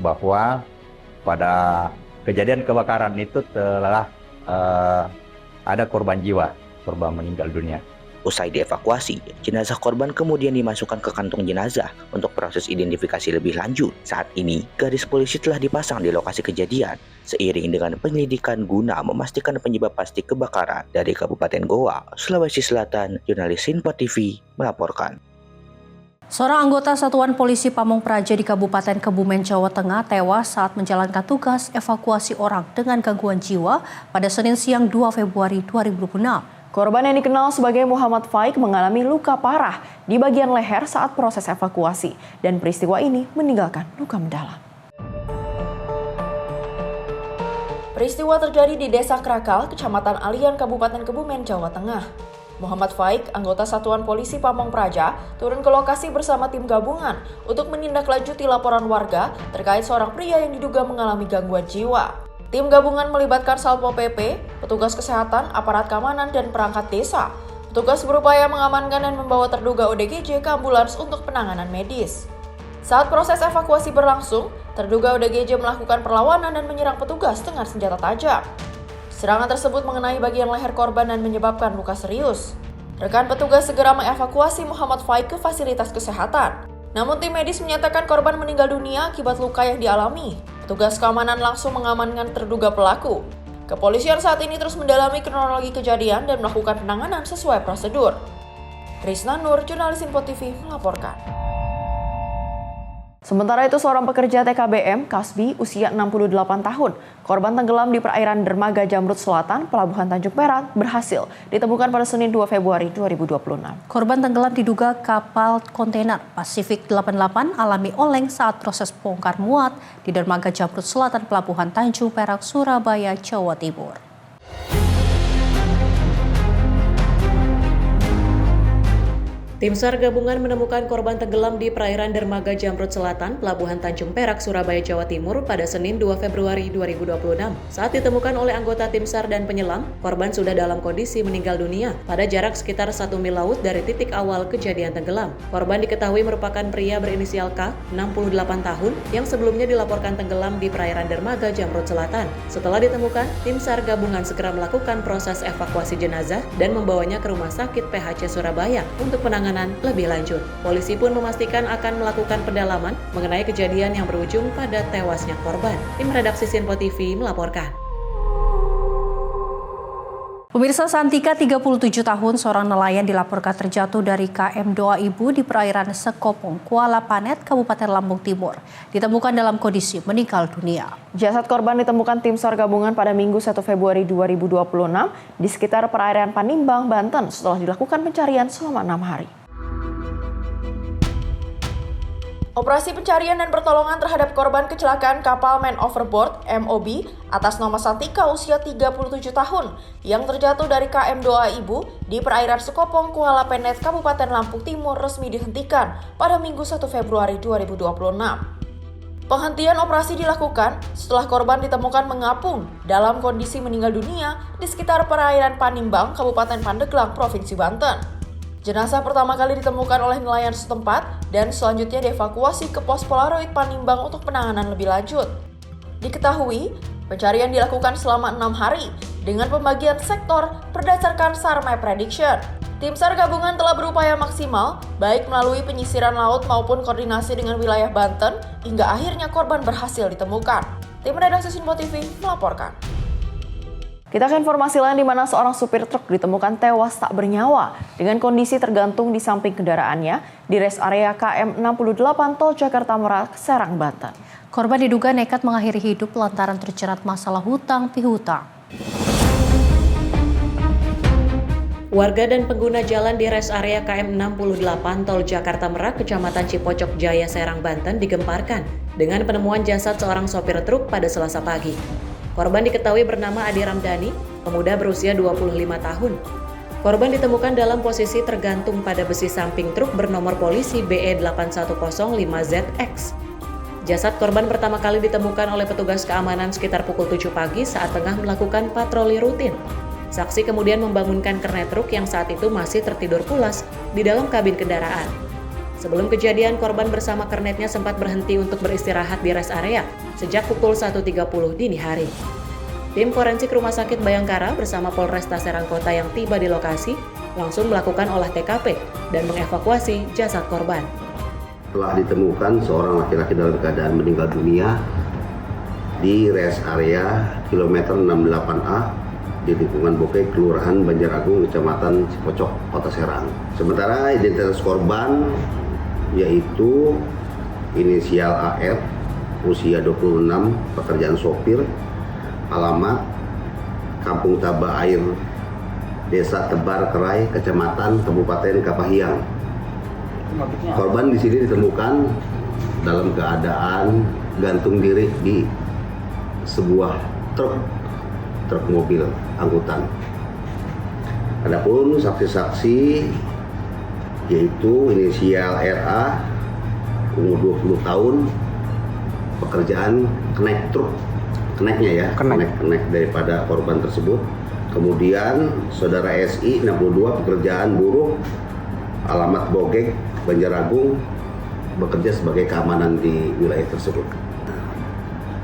bahwa pada kejadian kebakaran itu telah ada korban jiwa, korban meninggal dunia. Usai dievakuasi, jenazah korban kemudian dimasukkan ke kantong jenazah untuk proses identifikasi lebih lanjut. Saat ini, garis polisi telah dipasang di lokasi kejadian, seiring dengan penyelidikan guna memastikan penyebab pasti kebakaran. Dari Kabupaten Goa, Sulawesi Selatan, jurnalis Sinpo TV melaporkan. Seorang anggota Satuan Polisi Pamong Praja di Kabupaten Kebumen, Jawa Tengah tewas saat menjalankan tugas evakuasi orang dengan gangguan jiwa pada Senin siang 2 Februari 2026. Korban yang dikenal sebagai Muhammad Faik mengalami luka parah di bagian leher saat proses evakuasi dan peristiwa ini meninggalkan luka mendalam. Peristiwa terjadi di Desa Krakal, Kecamatan Alian, Kabupaten Kebumen, Jawa Tengah. Muhammad Faik, anggota Satuan Polisi Pamong Praja, turun ke lokasi bersama tim gabungan untuk menindaklanjuti laporan warga terkait seorang pria yang diduga mengalami gangguan jiwa. Tim gabungan melibatkan Satpol PP, petugas kesehatan, aparat keamanan, dan perangkat desa. Petugas berupaya mengamankan dan membawa terduga ODGJ ke ambulans untuk penanganan medis. Saat proses evakuasi berlangsung, terduga ODGJ melakukan perlawanan dan menyerang petugas dengan senjata tajam. Serangan tersebut mengenai bagian leher korban dan menyebabkan luka serius. Rekan petugas segera mengevakuasi Muhammad Faik ke fasilitas kesehatan. Namun tim medis menyatakan korban meninggal dunia akibat luka yang dialami. Petugas keamanan langsung mengamankan terduga pelaku. Kepolisian saat ini terus mendalami kronologi kejadian dan melakukan penanganan sesuai prosedur. Krisna Nur, jurnalis Sinpo TV melaporkan. Sementara itu, seorang pekerja TKBM Kasbi usia 68 tahun, korban tenggelam di perairan dermaga Jamrut Selatan, Pelabuhan Tanjung Perak, berhasil ditemukan pada Senin 2 Februari 2026. Korban tenggelam diduga kapal kontainer Pacific 88 alami oleng saat proses bongkar muat di dermaga Jamrut Selatan, Pelabuhan Tanjung Perak, Surabaya, Jawa Timur. Tim SAR gabungan menemukan korban tenggelam di perairan dermaga Jamrut Selatan, Pelabuhan Tanjung Perak, Surabaya, Jawa Timur pada Senin 2 Februari 2026. Saat ditemukan oleh anggota tim SAR dan penyelam, korban sudah dalam kondisi meninggal dunia pada jarak sekitar 1 mil laut dari titik awal kejadian tenggelam. Korban diketahui merupakan pria berinisial K, 68 tahun, yang sebelumnya dilaporkan tenggelam di perairan dermaga Jamrut Selatan. Setelah ditemukan, tim SAR gabungan segera melakukan proses evakuasi jenazah dan membawanya ke Rumah Sakit PHC Surabaya untuk penanganan lebih lanjut. Polisi pun memastikan akan melakukan pendalaman mengenai kejadian yang berujung pada tewasnya korban. Tim redaksi Sinpo TV melaporkan. Pemirsa, Santika 37 tahun, seorang nelayan dilaporkan terjatuh dari KM Doa Ibu di perairan Sekopong, Kuala Panet, Kabupaten Lampung Timur. Ditemukan dalam kondisi meninggal dunia. Jasad korban ditemukan tim SAR gabungan pada Minggu 1 Februari 2026 di sekitar perairan Panimbang, Banten setelah dilakukan pencarian selama 6 hari. Operasi pencarian dan pertolongan terhadap korban kecelakaan kapal Man Overboard (MOB) atas nama Santika usia 37 tahun yang terjatuh dari KM Doa Ibu di perairan Sekopong, Kuala Panet, Kabupaten Lampung Timur resmi dihentikan pada Minggu 1 Februari 2026. Penghentian operasi dilakukan setelah korban ditemukan mengapung dalam kondisi meninggal dunia di sekitar perairan Panimbang, Kabupaten Pandeglang, Provinsi Banten. Jenazah pertama kali ditemukan oleh nelayan setempat dan selanjutnya dievakuasi ke pos Polaroid Panimbang untuk penanganan lebih lanjut. Diketahui, pencarian dilakukan selama 6 hari dengan pembagian sektor berdasarkan SAR Map Prediction. Tim SAR gabungan telah berupaya maksimal, baik melalui penyisiran laut maupun koordinasi dengan wilayah Banten, hingga akhirnya korban berhasil ditemukan. Tim redaksi Sinpo TV melaporkan. Kita ke informasi lain di mana seorang supir truk ditemukan tewas tak bernyawa dengan kondisi tergantung di samping kendaraannya di rest area KM 68 Tol Jakarta Merak, Serang, Banten. Korban diduga nekat mengakhiri hidup lantaran terjerat masalah hutang piutang. Warga dan pengguna jalan di rest area KM 68 Tol Jakarta Merak, Kecamatan Cipocok Jaya, Serang, Banten digemparkan dengan penemuan jasad seorang sopir truk pada Selasa pagi. Korban diketahui bernama Adi Ramdhani, pemuda berusia 25 tahun. Korban ditemukan dalam posisi tergantung pada besi samping truk bernomor polisi BE8105ZX. Jasad korban pertama kali ditemukan oleh petugas keamanan sekitar pukul 7 pagi saat tengah melakukan patroli rutin. Saksi kemudian membangunkan kernet truk yang saat itu masih tertidur pulas di dalam kabin kendaraan. Sebelum kejadian, korban bersama kernetnya sempat berhenti untuk beristirahat di rest area sejak pukul 1.30 dini hari. Tim forensik Rumah Sakit Bayangkara bersama Polresta Serang Kota yang tiba di lokasi langsung melakukan olah TKP dan mengevakuasi jasad korban. Telah ditemukan seorang laki-laki dalam keadaan meninggal dunia di rest area kilometer 68A di lingkungan Bokek, Kelurahan Banjaragung, Kecamatan Cipocok, Kota Serang. Sementara identitas korban yaitu inisial AR, usia 26, pekerjaan sopir, alamat Kampung Taba Air, Desa Tebar Kerai, Kecamatan Kabupaten Kapahiang. Korban di sini ditemukan dalam keadaan gantung diri di sebuah truk mobil angkutan. Adapun saksi-saksi yaitu inisial RA, umur 20 tahun, pekerjaan kenek truk, kenek daripada korban tersebut. Kemudian saudara SI 62, pekerjaan buruh, alamat Bogek, Banjaragung, bekerja sebagai keamanan di wilayah tersebut.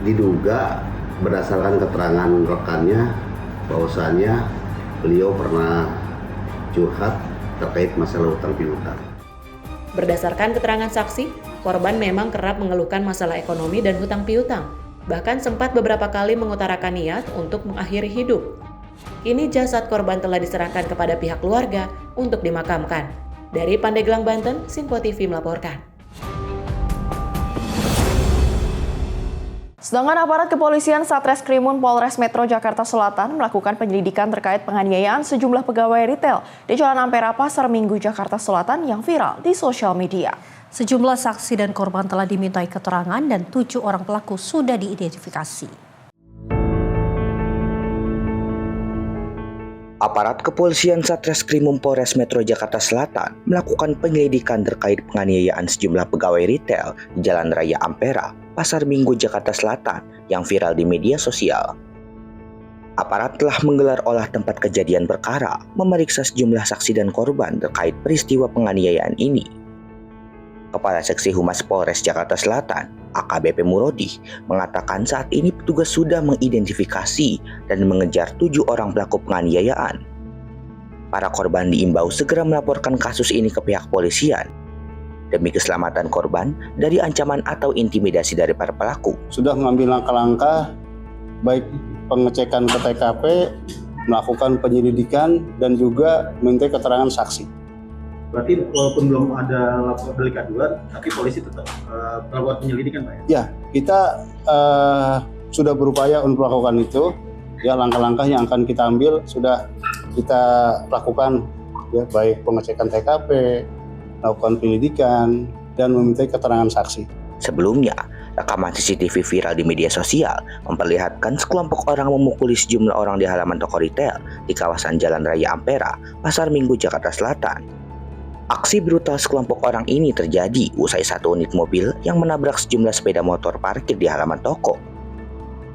Diduga berdasarkan keterangan rekannya bahwasannya beliau pernah curhat terkait masalah hutang piutang. Berdasarkan keterangan saksi, korban memang kerap mengeluhkan masalah ekonomi dan hutang piutang. Bahkan sempat beberapa kali mengutarakan niat untuk mengakhiri hidup. Kini jasad korban telah diserahkan kepada pihak keluarga untuk dimakamkan. Dari Pandeglang, Banten, Sinpo TV melaporkan. Sedangkan aparat kepolisian Satreskrimun Polres Metro Jakarta Selatan melakukan penyelidikan terkait penganiayaan sejumlah pegawai retail di Jalan Ampera, Pasar Minggu, Jakarta Selatan yang viral di sosial media. Sejumlah saksi dan korban telah dimintai keterangan dan 7 orang pelaku sudah diidentifikasi. Aparat kepolisian Satreskrimum Polres Metro Jakarta Selatan melakukan penyelidikan terkait penganiayaan sejumlah pegawai retail di Jalan Raya Ampera, Pasar Minggu, Jakarta Selatan yang viral di media sosial. Aparat telah menggelar olah tempat kejadian perkara, memeriksa sejumlah saksi dan korban terkait peristiwa penganiayaan ini. Kepala Seksi Humas Polres Jakarta Selatan, AKBP Murodi, mengatakan saat ini petugas sudah mengidentifikasi dan mengejar 7 orang pelaku penganiayaan. Para korban diimbau segera melaporkan kasus ini ke pihak polisian demi keselamatan korban dari ancaman atau intimidasi dari para pelaku. Sudah mengambil langkah-langkah baik pengecekan ke TKP, melakukan penyelidikan dan juga meminta keterangan saksi. Berarti walaupun belum ada lapor delik aduan, tapi polisi tetap melakukan penyelidikan, Pak ya? Ya, kita sudah berupaya untuk melakukan itu. Ya, langkah-langkah yang akan kita ambil sudah kita lakukan, ya, baik pengecekan TKP, melakukan penyelidikan, dan meminta keterangan saksi. Sebelumnya, rekaman CCTV viral di media sosial memperlihatkan sekelompok orang memukuli sejumlah orang di halaman toko retail di kawasan Jalan Raya Ampera, Pasar Minggu, Jakarta Selatan. Aksi brutal sekelompok orang ini terjadi usai satu unit mobil yang menabrak sejumlah sepeda motor parkir di halaman toko.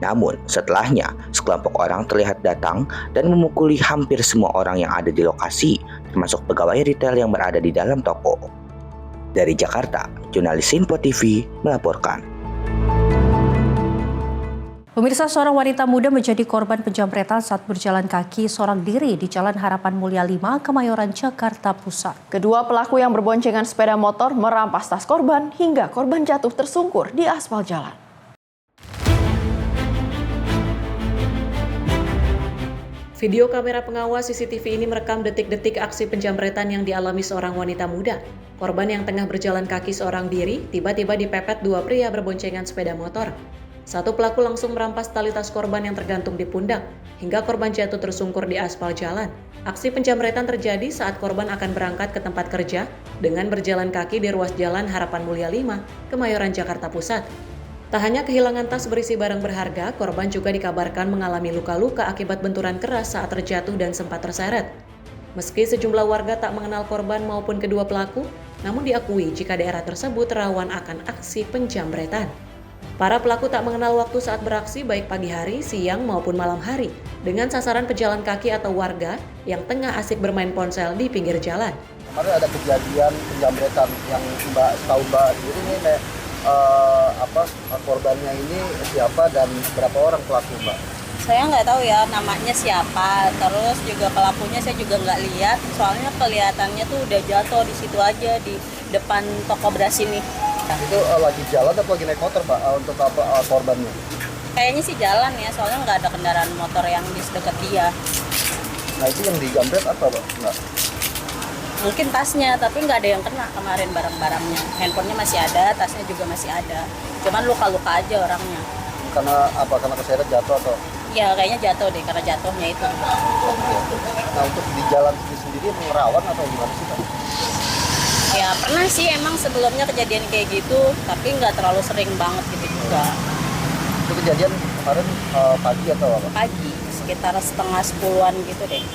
Namun, setelahnya, sekelompok orang terlihat datang dan memukuli hampir semua orang yang ada di lokasi, termasuk pegawai retail yang berada di dalam toko. Dari Jakarta, jurnalis Sinpo TV melaporkan. Pemirsa, seorang wanita muda menjadi korban penjamretan saat berjalan kaki seorang diri di Jalan Harapan Mulia 5, Kemayoran, Jakarta Pusat. Kedua pelaku yang berboncengan sepeda motor merampas tas korban hingga korban jatuh tersungkur di aspal jalan. Video kamera pengawas CCTV ini merekam detik-detik aksi penjamretan yang dialami seorang wanita muda. Korban yang tengah berjalan kaki seorang diri tiba-tiba dipepet 2 pria berboncengan sepeda motor. Satu pelaku langsung merampas tali tas korban yang tergantung di pundak, hingga korban jatuh tersungkur di aspal jalan. Aksi penjamretan terjadi saat korban akan berangkat ke tempat kerja dengan berjalan kaki di ruas Jalan Harapan Mulia 5, Kemayoran, Jakarta Pusat. Tak hanya kehilangan tas berisi barang berharga, korban juga dikabarkan mengalami luka-luka akibat benturan keras saat terjatuh dan sempat terseret. Meski sejumlah warga tak mengenal korban maupun kedua pelaku, namun diakui jika daerah tersebut rawan akan aksi penjamretan. Para pelaku tak mengenal waktu saat beraksi baik pagi hari, siang maupun malam hari dengan sasaran pejalan kaki atau warga yang tengah asik bermain ponsel di pinggir jalan. Kemarin ada kejadian penjamretan yang tahu Mbak sendiri ini korbannya ini siapa dan berapa orang pelaku, Mbak? Saya nggak tahu ya namanya siapa, terus juga pelakunya saya juga nggak lihat, soalnya kelihatannya tuh udah jatuh di situ aja di depan toko beras ini. Itu lagi jalan atau lagi naik motor Pak untuk korbannya? Kayaknya sih jalan ya, soalnya nggak ada kendaraan motor yang di dekat dia. Nah itu yang dijamret apa Pak? Nggak. Mungkin tasnya, tapi nggak ada yang kena kemarin barang-barangnya. Handphonenya masih ada, tasnya juga masih ada. Cuman luka-luka aja orangnya. Karena apa? Karena keseret jatuh atau? Ya kayaknya jatuh deh, karena jatuhnya itu. Nah untuk di jalan sendiri mengerawan atau gimana sih Pak? Ya pernah sih emang sebelumnya kejadian kayak gitu, tapi nggak terlalu sering banget gitu juga. Itu kejadian kemarin pagi atau apa? Pagi, sekitar 9:30-an gitu deh.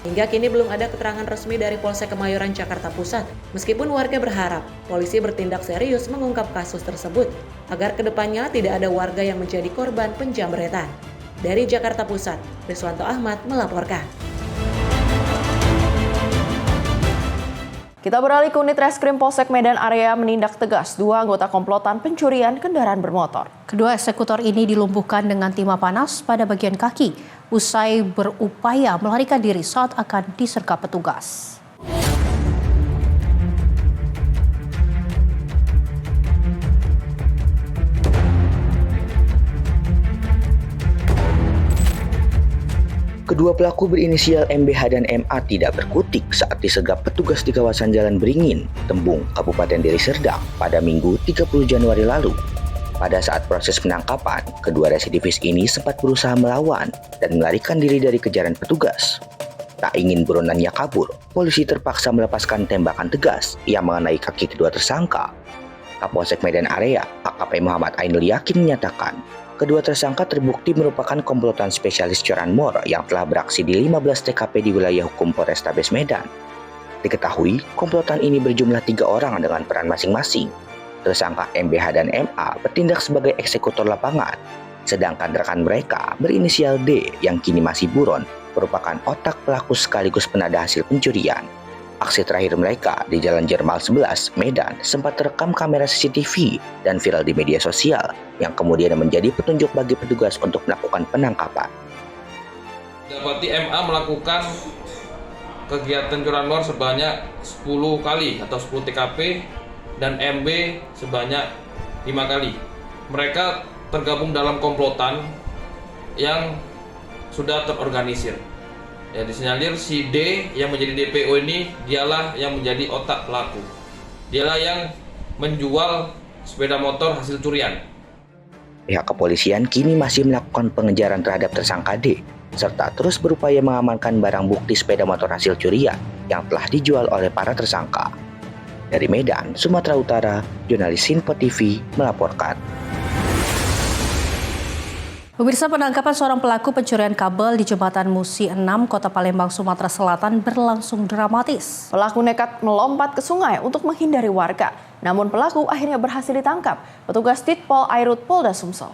Hingga kini belum ada keterangan resmi dari Polsek Kemayoran, Jakarta Pusat. Meskipun warga berharap polisi bertindak serius mengungkap kasus tersebut, agar kedepannya tidak ada warga yang menjadi korban penjamretan. Dari Jakarta Pusat, Riswanto Ahmad melaporkan. Kita beralih ke unit Reskrim Polsek Medan Area menindak tegas 2 anggota komplotan pencurian kendaraan bermotor. Kedua eksekutor ini dilumpuhkan dengan timah panas pada bagian kaki usai berupaya melarikan diri saat akan disergap petugas. Kedua pelaku berinisial MBH dan MA tidak berkutik saat disergap petugas di kawasan Jalan Beringin, Tembung, Kabupaten Deli Serdang pada Minggu 30 Januari lalu. Pada saat proses penangkapan, kedua residivis ini sempat berusaha melawan dan melarikan diri dari kejaran petugas. Tak ingin buronannya kabur, polisi terpaksa melepaskan tembakan tegas yang mengenai kaki kedua tersangka. Kapolsek Medan Area, AKP Muhammad Ainul Yakin menyatakan, kedua tersangka terbukti merupakan komplotan spesialis curanmor yang telah beraksi di 15 TKP di wilayah hukum Polrestabes Medan. Diketahui, komplotan ini berjumlah 3 orang dengan peran masing-masing. Tersangka MBH dan MA bertindak sebagai eksekutor lapangan, sedangkan rekan mereka berinisial D yang kini masih buron merupakan otak pelaku sekaligus penada hasil pencurian. Aksi terakhir mereka di Jalan Jermal 11, Medan sempat terekam kamera CCTV dan viral di media sosial yang kemudian menjadi petunjuk bagi petugas untuk melakukan penangkapan. Dapati MA melakukan kegiatan curanmor sebanyak 10 kali atau 10 TKP dan MB sebanyak 5 kali. Mereka tergabung dalam komplotan yang sudah terorganisir. Ya, disinyalir si D yang menjadi DPO ini dialah yang menjadi otak pelaku. Dialah yang menjual sepeda motor hasil curian. Pihak kepolisian kini masih melakukan pengejaran terhadap tersangka D, serta terus berupaya mengamankan barang bukti sepeda motor hasil curian yang telah dijual oleh para tersangka. Dari Medan, Sumatera Utara, jurnalis Sinpo TV melaporkan. Pemirsa, penangkapan seorang pelaku pencurian kabel di Jembatan Musi 6, Kota Palembang, Sumatera Selatan berlangsung dramatis. Pelaku nekat melompat ke sungai untuk menghindari warga. Namun pelaku akhirnya berhasil ditangkap petugas Ditpol Airut Polda Sumsel.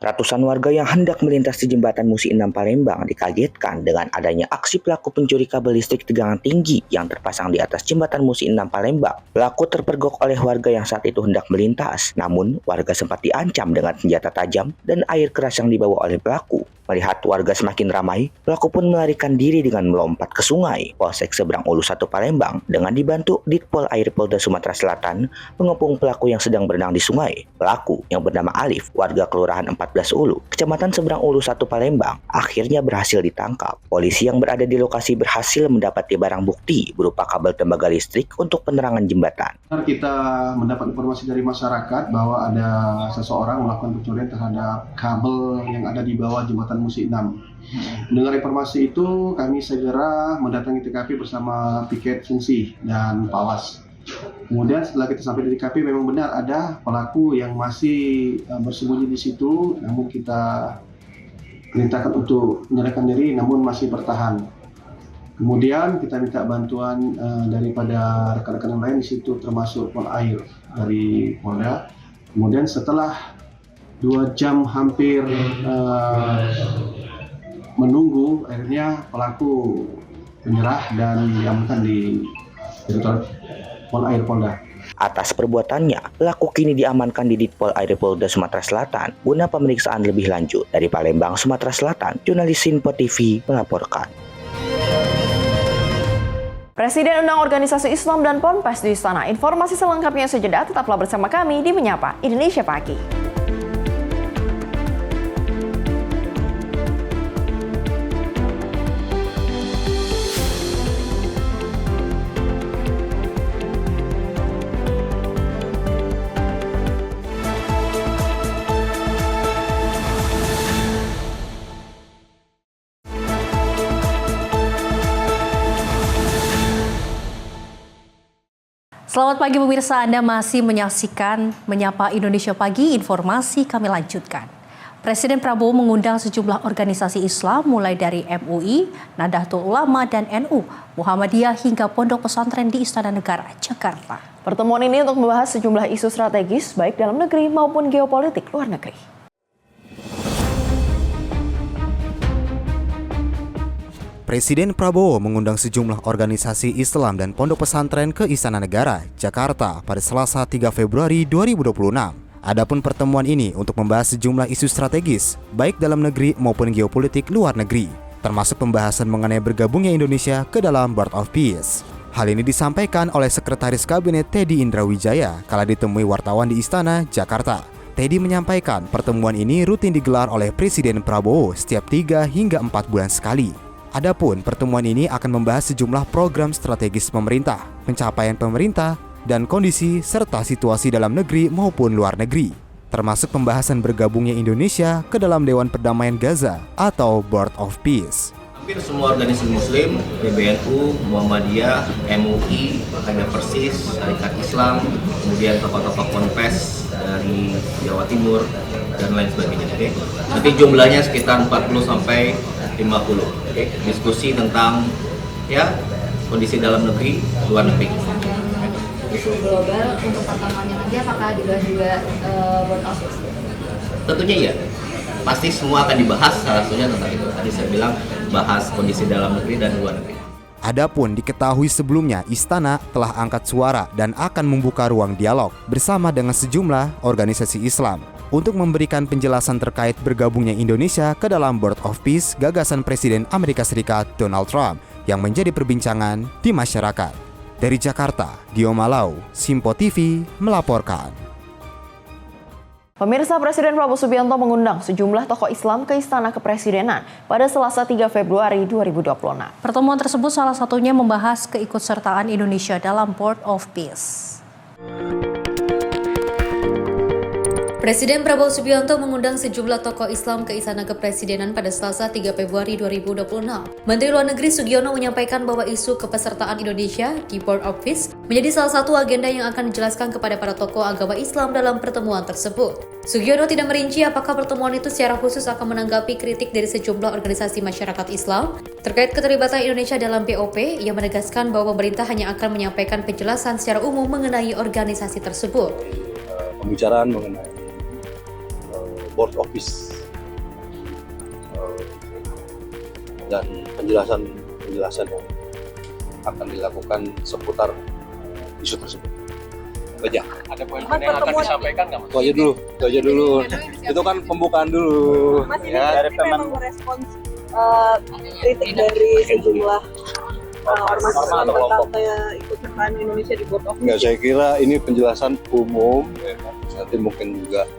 Ratusan warga yang hendak melintas di Jembatan Musi 6 Palembang dikagetkan dengan adanya aksi pelaku pencuri kabel listrik tegangan tinggi yang terpasang di atas Jembatan Musi 6 Palembang. Pelaku terpergok oleh warga yang saat itu hendak melintas, namun warga sempat diancam dengan senjata tajam dan air keras yang dibawa oleh pelaku. Melihat warga semakin ramai, pelaku pun melarikan diri dengan melompat ke sungai. Polsek Seberang Ulu 1 Palembang dengan dibantu Ditpol Air Polda Sumatera Selatan mengepung pelaku yang sedang berenang di sungai. Pelaku yang bernama Alif, warga Kelurahan 14 Ulu, Kecamatan Seberang Ulu 1 Palembang, akhirnya berhasil ditangkap. Polisi yang berada di lokasi berhasil mendapati barang bukti berupa kabel tembaga listrik untuk penerangan jembatan. Kita mendapat informasi dari masyarakat bahwa ada seseorang melakukan pencurian terhadap kabel yang ada di bawah Jembatan Musi 6. Mendengar informasi itu, kami segera mendatangi TKP bersama piket fungsi dan pawas. Kemudian setelah kita sampai di TKP, memang benar ada pelaku yang masih bersembunyi di situ, namun kita perintahkan untuk menyerahkan diri, namun masih bertahan. Kemudian kita minta bantuan daripada rekan-rekan yang lain di situ, termasuk Polair dari Polda. Kemudian setelah 2 jam hampir menunggu, akhirnya pelaku menyerah dan diamankan di Direktorat Polair Polda. Atas perbuatannya, pelaku kini diamankan di Ditpol Air Polda Sumatera Selatan guna pemeriksaan lebih lanjut. Dari Palembang, Sumatera Selatan, jurnalis Simpo TV melaporkan. Presiden undang organisasi Islam dan Ponpes di Istana. Informasi selengkapnya sejenak, tetaplah bersama kami di Menyapa Indonesia Pagi. Selamat pagi pemirsa, Anda masih menyaksikan Menyapa Indonesia Pagi. Informasi kami lanjutkan. Presiden Prabowo mengundang sejumlah organisasi Islam mulai dari MUI, Nahdlatul Ulama dan NU, Muhammadiyah hingga Pondok Pesantren di Istana Negara, Jakarta. Pertemuan ini untuk membahas sejumlah isu strategis baik dalam negeri maupun geopolitik luar negeri. Presiden Prabowo mengundang sejumlah organisasi Islam dan pondok pesantren ke Istana Negara, Jakarta pada Selasa 3 Februari 2026. Adapun pertemuan ini untuk membahas sejumlah isu strategis, baik dalam negeri maupun geopolitik luar negeri, termasuk pembahasan mengenai bergabungnya Indonesia ke dalam Board of Peace. Hal ini disampaikan oleh Sekretaris Kabinet Teddy Indrawijaya kala ditemui wartawan di Istana, Jakarta. Teddy menyampaikan pertemuan ini rutin digelar oleh Presiden Prabowo setiap 3 hingga 4 bulan sekali. Adapun pertemuan ini akan membahas sejumlah program strategis pemerintah, pencapaian pemerintah, dan kondisi serta situasi dalam negeri maupun luar negeri, termasuk pembahasan bergabungnya Indonesia ke dalam Dewan Perdamaian Gaza atau Board of Peace. Hampir semua organisasi Muslim, PBNU, Muhammadiyah, MUI, ada Persis, Syarikat Islam, kemudian tokoh-tokoh Ponpes dari Jawa Timur dan lain sebagainya. Okay? Nanti jumlahnya sekitar 40 sampai 50. Okay? Diskusi tentang kondisi dalam negeri, luar negeri. Isu global untuk pertemuannya nanti apakah juga Board of Peace? Tentunya iya. Pasti semua akan dibahas, salah satunya tentang itu. Tadi saya bilang bahas kondisi dalam negeri dan luar negeri. Adapun diketahui sebelumnya Istana telah angkat suara dan akan membuka ruang dialog bersama dengan sejumlah organisasi Islam untuk memberikan penjelasan terkait bergabungnya Indonesia ke dalam Board of Peace gagasan Presiden Amerika Serikat Donald Trump yang menjadi perbincangan di masyarakat. Dari Jakarta, Dio Malau, Simpo TV melaporkan. Pemirsa, Presiden Prabowo Subianto mengundang sejumlah tokoh Islam ke Istana Kepresidenan pada Selasa 3 Februari 2026. Pertemuan tersebut salah satunya membahas keikutsertaan Indonesia dalam Board of Peace. Presiden Prabowo Subianto mengundang sejumlah tokoh Islam ke Istana Kepresidenan pada Selasa 3 Februari 2026. Menteri Luar Negeri Sugiono menyampaikan bahwa isu kepesertaan Indonesia di Board of Peace menjadi salah satu agenda yang akan dijelaskan kepada para tokoh agama Islam dalam pertemuan tersebut. Sugiono tidak merinci apakah pertemuan itu secara khusus akan menanggapi kritik dari sejumlah organisasi masyarakat Islam terkait keterlibatan Indonesia dalam BOP. Ia menegaskan bahwa pemerintah hanya akan menyampaikan penjelasan secara umum mengenai organisasi tersebut. Pembicaraan mengenai Board of Peace dan penjelasan yang akan dilakukan seputar isu tersebut. Aja. Ada poin-poin yang akan disampaikan nggak, Mas? Itu aja dulu. Itu kan pembukaan dulu. Mas, ini dari memang merespons kritik dari sejumlah ormas kayak ikut sertaan Indonesia di Board of Peace. Nggak, saya kira ini penjelasan umum, nanti mungkin juga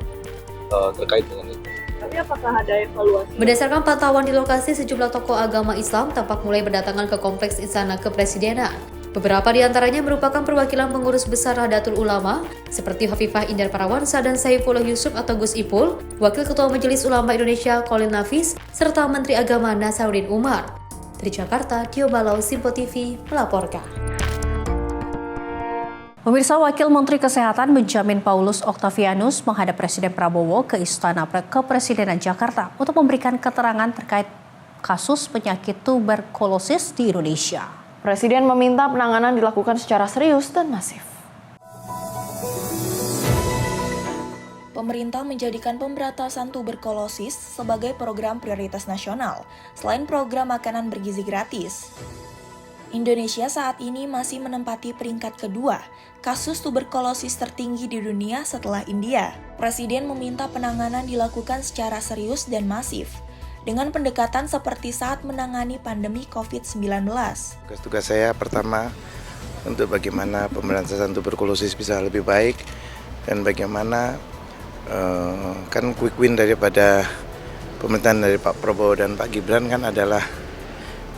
terkait dengan itu. Tapi apakah ada evaluasi? Berdasarkan pantauan di lokasi, sejumlah tokoh agama Islam tampak mulai berdatangan ke kompleks Istana Kepresidenan. Beberapa di antaranya merupakan perwakilan pengurus besar Nahdlatul Ulama seperti Hovifah Indar Parawansa dan Saifullah Yusuf atau Gus Ipul, Wakil Ketua Majelis Ulama Indonesia Khalil Nafis, serta Menteri Agama Nasaruddin Umar. Dari Jakarta, Dio Balau, Simpo TV melaporkan. Pemirsa, Wakil Menteri Kesehatan Benjamin Paulus Octavianus menghadap Presiden Prabowo ke Istana Kepresidenan Jakarta untuk memberikan keterangan terkait kasus penyakit tuberkulosis di Indonesia. Presiden meminta penanganan dilakukan secara serius dan masif. Pemerintah menjadikan pemberantasan tuberkulosis sebagai program prioritas nasional, selain program makanan bergizi gratis. Indonesia saat ini masih menempati peringkat kedua kasus tuberkulosis tertinggi di dunia setelah India. Presiden meminta penanganan dilakukan secara serius dan masif, dengan pendekatan seperti saat menangani pandemi COVID-19. Tugas saya pertama untuk bagaimana pemberantasan tuberkulosis bisa lebih baik, dan bagaimana kan quick win daripada pemerintahan dari Pak Prabowo dan Pak Gibran kan adalah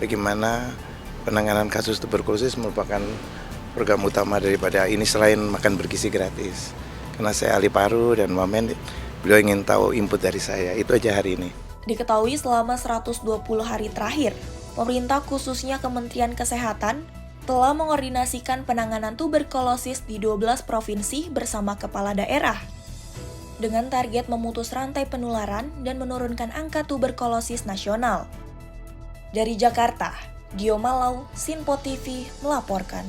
bagaimana penanganan kasus tuberkulosis merupakan program utama daripada ini selain makan bergizi gratis. Karena saya ahli paru dan wamen, beliau ingin tahu input dari saya. Itu aja hari ini. Diketahui selama 120 hari terakhir, pemerintah khususnya Kementerian Kesehatan telah mengordinasikan penanganan tuberkulosis di 12 provinsi bersama kepala daerah, dengan target memutus rantai penularan dan menurunkan angka tuberkulosis nasional. Dari Jakarta, Dio Malau, Sinpo TV melaporkan.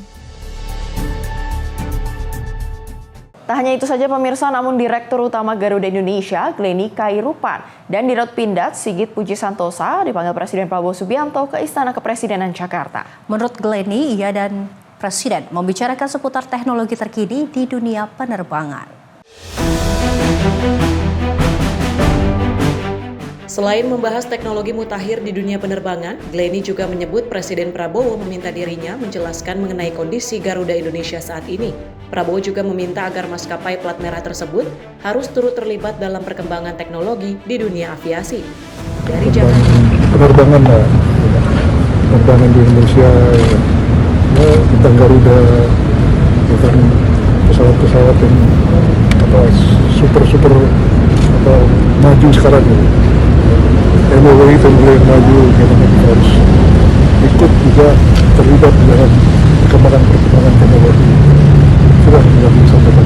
Tak hanya itu saja pemirsa, namun Direktur Utama Garuda Indonesia, Glenny Kairupan, dan Dirut Pindad, Sigit Puji Santosa, dipanggil Presiden Prabowo Subianto ke Istana Kepresidenan Jakarta. Menurut Glenny, ia dan Presiden membicarakan seputar teknologi terkini di dunia penerbangan. Selain membahas teknologi mutakhir di dunia penerbangan, Glenny juga menyebut Presiden Prabowo meminta dirinya menjelaskan mengenai kondisi Garuda Indonesia saat ini. Prabowo juga meminta agar maskapai plat merah tersebut harus turut terlibat dalam perkembangan teknologi di dunia aviasi. Dari Jakarta. Penerbangan di Indonesia, ya, tentang Garuda, tentang pesawat-pesawat yang super maju sekarang ini. Teknologi yang maju, kita harus ikut juga terlibat dalam perkembangan teknologi. Sudah disampaikan.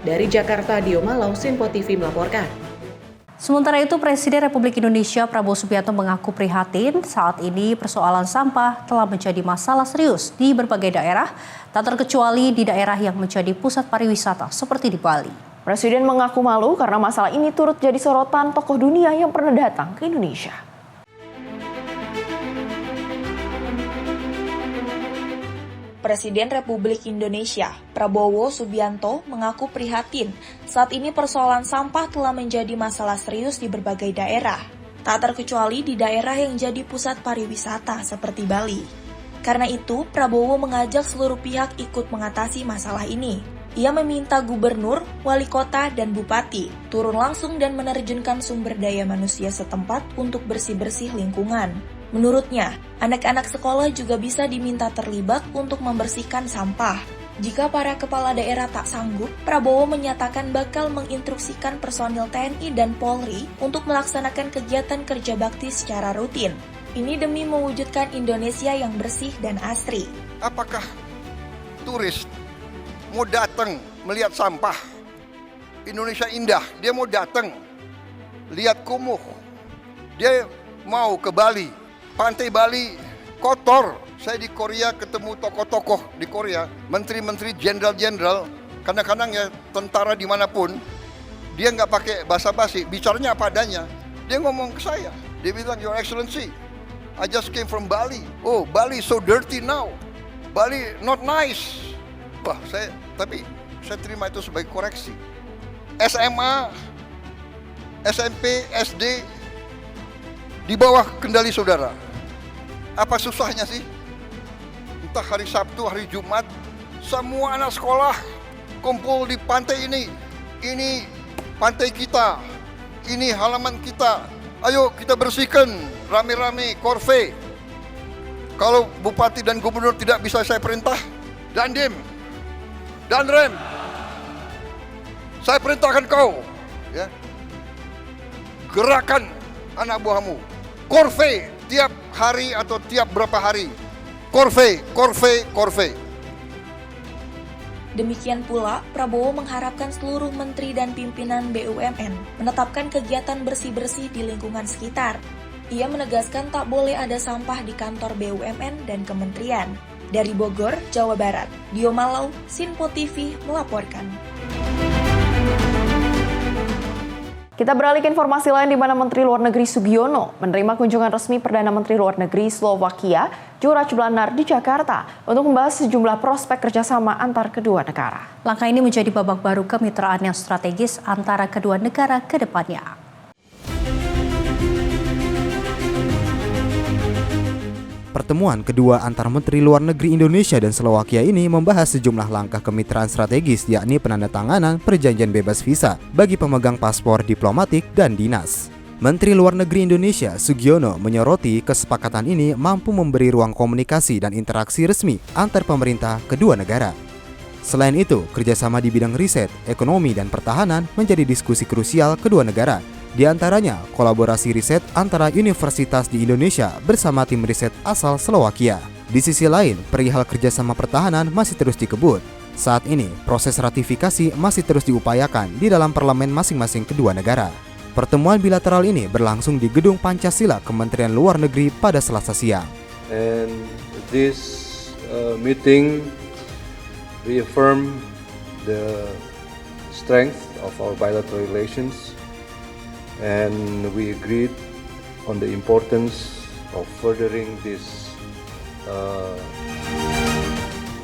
Dari Jakarta, Dio Malau, Sinpo TV melaporkan. Sementara itu, Presiden Republik Indonesia Prabowo Subianto mengaku prihatin saat ini persoalan sampah telah menjadi masalah serius di berbagai daerah, tak terkecuali di daerah yang menjadi pusat pariwisata seperti di Bali. Presiden mengaku malu karena masalah ini turut jadi sorotan tokoh dunia yang pernah datang ke Indonesia. Presiden Republik Indonesia Prabowo Subianto mengaku prihatin saat ini persoalan sampah telah menjadi masalah serius di berbagai daerah, tak terkecuali di daerah yang jadi pusat pariwisata seperti Bali. Karena itu, Prabowo mengajak seluruh pihak ikut mengatasi masalah ini. Ia meminta gubernur, wali kota, dan bupati turun langsung dan menerjunkan sumber daya manusia setempat untuk bersih-bersih lingkungan. Menurutnya, anak-anak sekolah juga bisa diminta terlibat untuk membersihkan sampah. Jika para kepala daerah tak sanggup, Prabowo menyatakan bakal menginstruksikan personil TNI dan Polri untuk melaksanakan kegiatan kerja bakti secara rutin. Ini demi mewujudkan Indonesia yang bersih dan asri. Apakah turis mau datang melihat sampah? Indonesia indah, dia mau datang lihat kumuh. Dia mau ke Bali, pantai Bali kotor. Saya di Korea ketemu tokoh-tokoh di Korea, menteri-menteri, jenderal-jenderal, kadang-kadang ya tentara dimanapun, dia nggak pakai basa-basi, bicaranya apa adanya. Dia ngomong ke saya, dia bilang, Your Excellency, I just came from Bali. Oh, Bali so dirty now. Bali not nice. Wah, tapi saya terima itu sebagai koreksi. SMA, SMP, SD di bawah kendali saudara. Apa susahnya sih? Entah hari Sabtu, hari Jumat, semua anak sekolah kumpul di pantai ini. Ini pantai kita, ini halaman kita. Ayo kita bersihkan rame-rame, korve. Kalau bupati dan gubernur tidak bisa saya perintah, Dandim, Danrem, saya perintahkan kau, ya, gerakan anak buahmu, korve tiap hari atau tiap berapa hari, korve. Demikian pula, Prabowo mengharapkan seluruh menteri dan pimpinan BUMN menetapkan kegiatan bersih-bersih di lingkungan sekitar. Ia menegaskan tak boleh ada sampah di kantor BUMN dan kementerian. Dari Bogor, Jawa Barat, Dio Malau, Sinpo TV melaporkan. Kita beralih ke informasi lain di mana Menteri Luar Negeri Sugiono menerima kunjungan resmi Perdana Menteri Luar Negeri Slovakia, Juraj Blanar di Jakarta untuk membahas sejumlah prospek kerjasama antar kedua negara. Langkah ini menjadi babak baru kemitraan yang strategis antara kedua negara ke depannya. Pertemuan kedua antar Menteri Luar Negeri Indonesia dan Slovakia ini membahas sejumlah langkah kemitraan strategis, yakni penandatanganan perjanjian bebas visa bagi pemegang paspor diplomatik dan dinas. Menteri Luar Negeri Indonesia Sugiono menyoroti kesepakatan ini mampu memberi ruang komunikasi dan interaksi resmi antar pemerintah kedua negara. Selain itu, kerjasama di bidang riset, ekonomi, dan pertahanan menjadi diskusi krusial kedua negara. Di antaranya, kolaborasi riset antara universitas di Indonesia bersama tim riset asal Slovakia. Di sisi lain, perihal kerjasama pertahanan masih terus dikebut. Saat ini, proses ratifikasi masih terus diupayakan di dalam parlemen masing-masing kedua negara. Pertemuan bilateral ini berlangsung di Gedung Pancasila Kementerian Luar Negeri pada Selasa siang. And this meeting reaffirm the strength of our bilateral relations. And we agreed on the importance of furthering this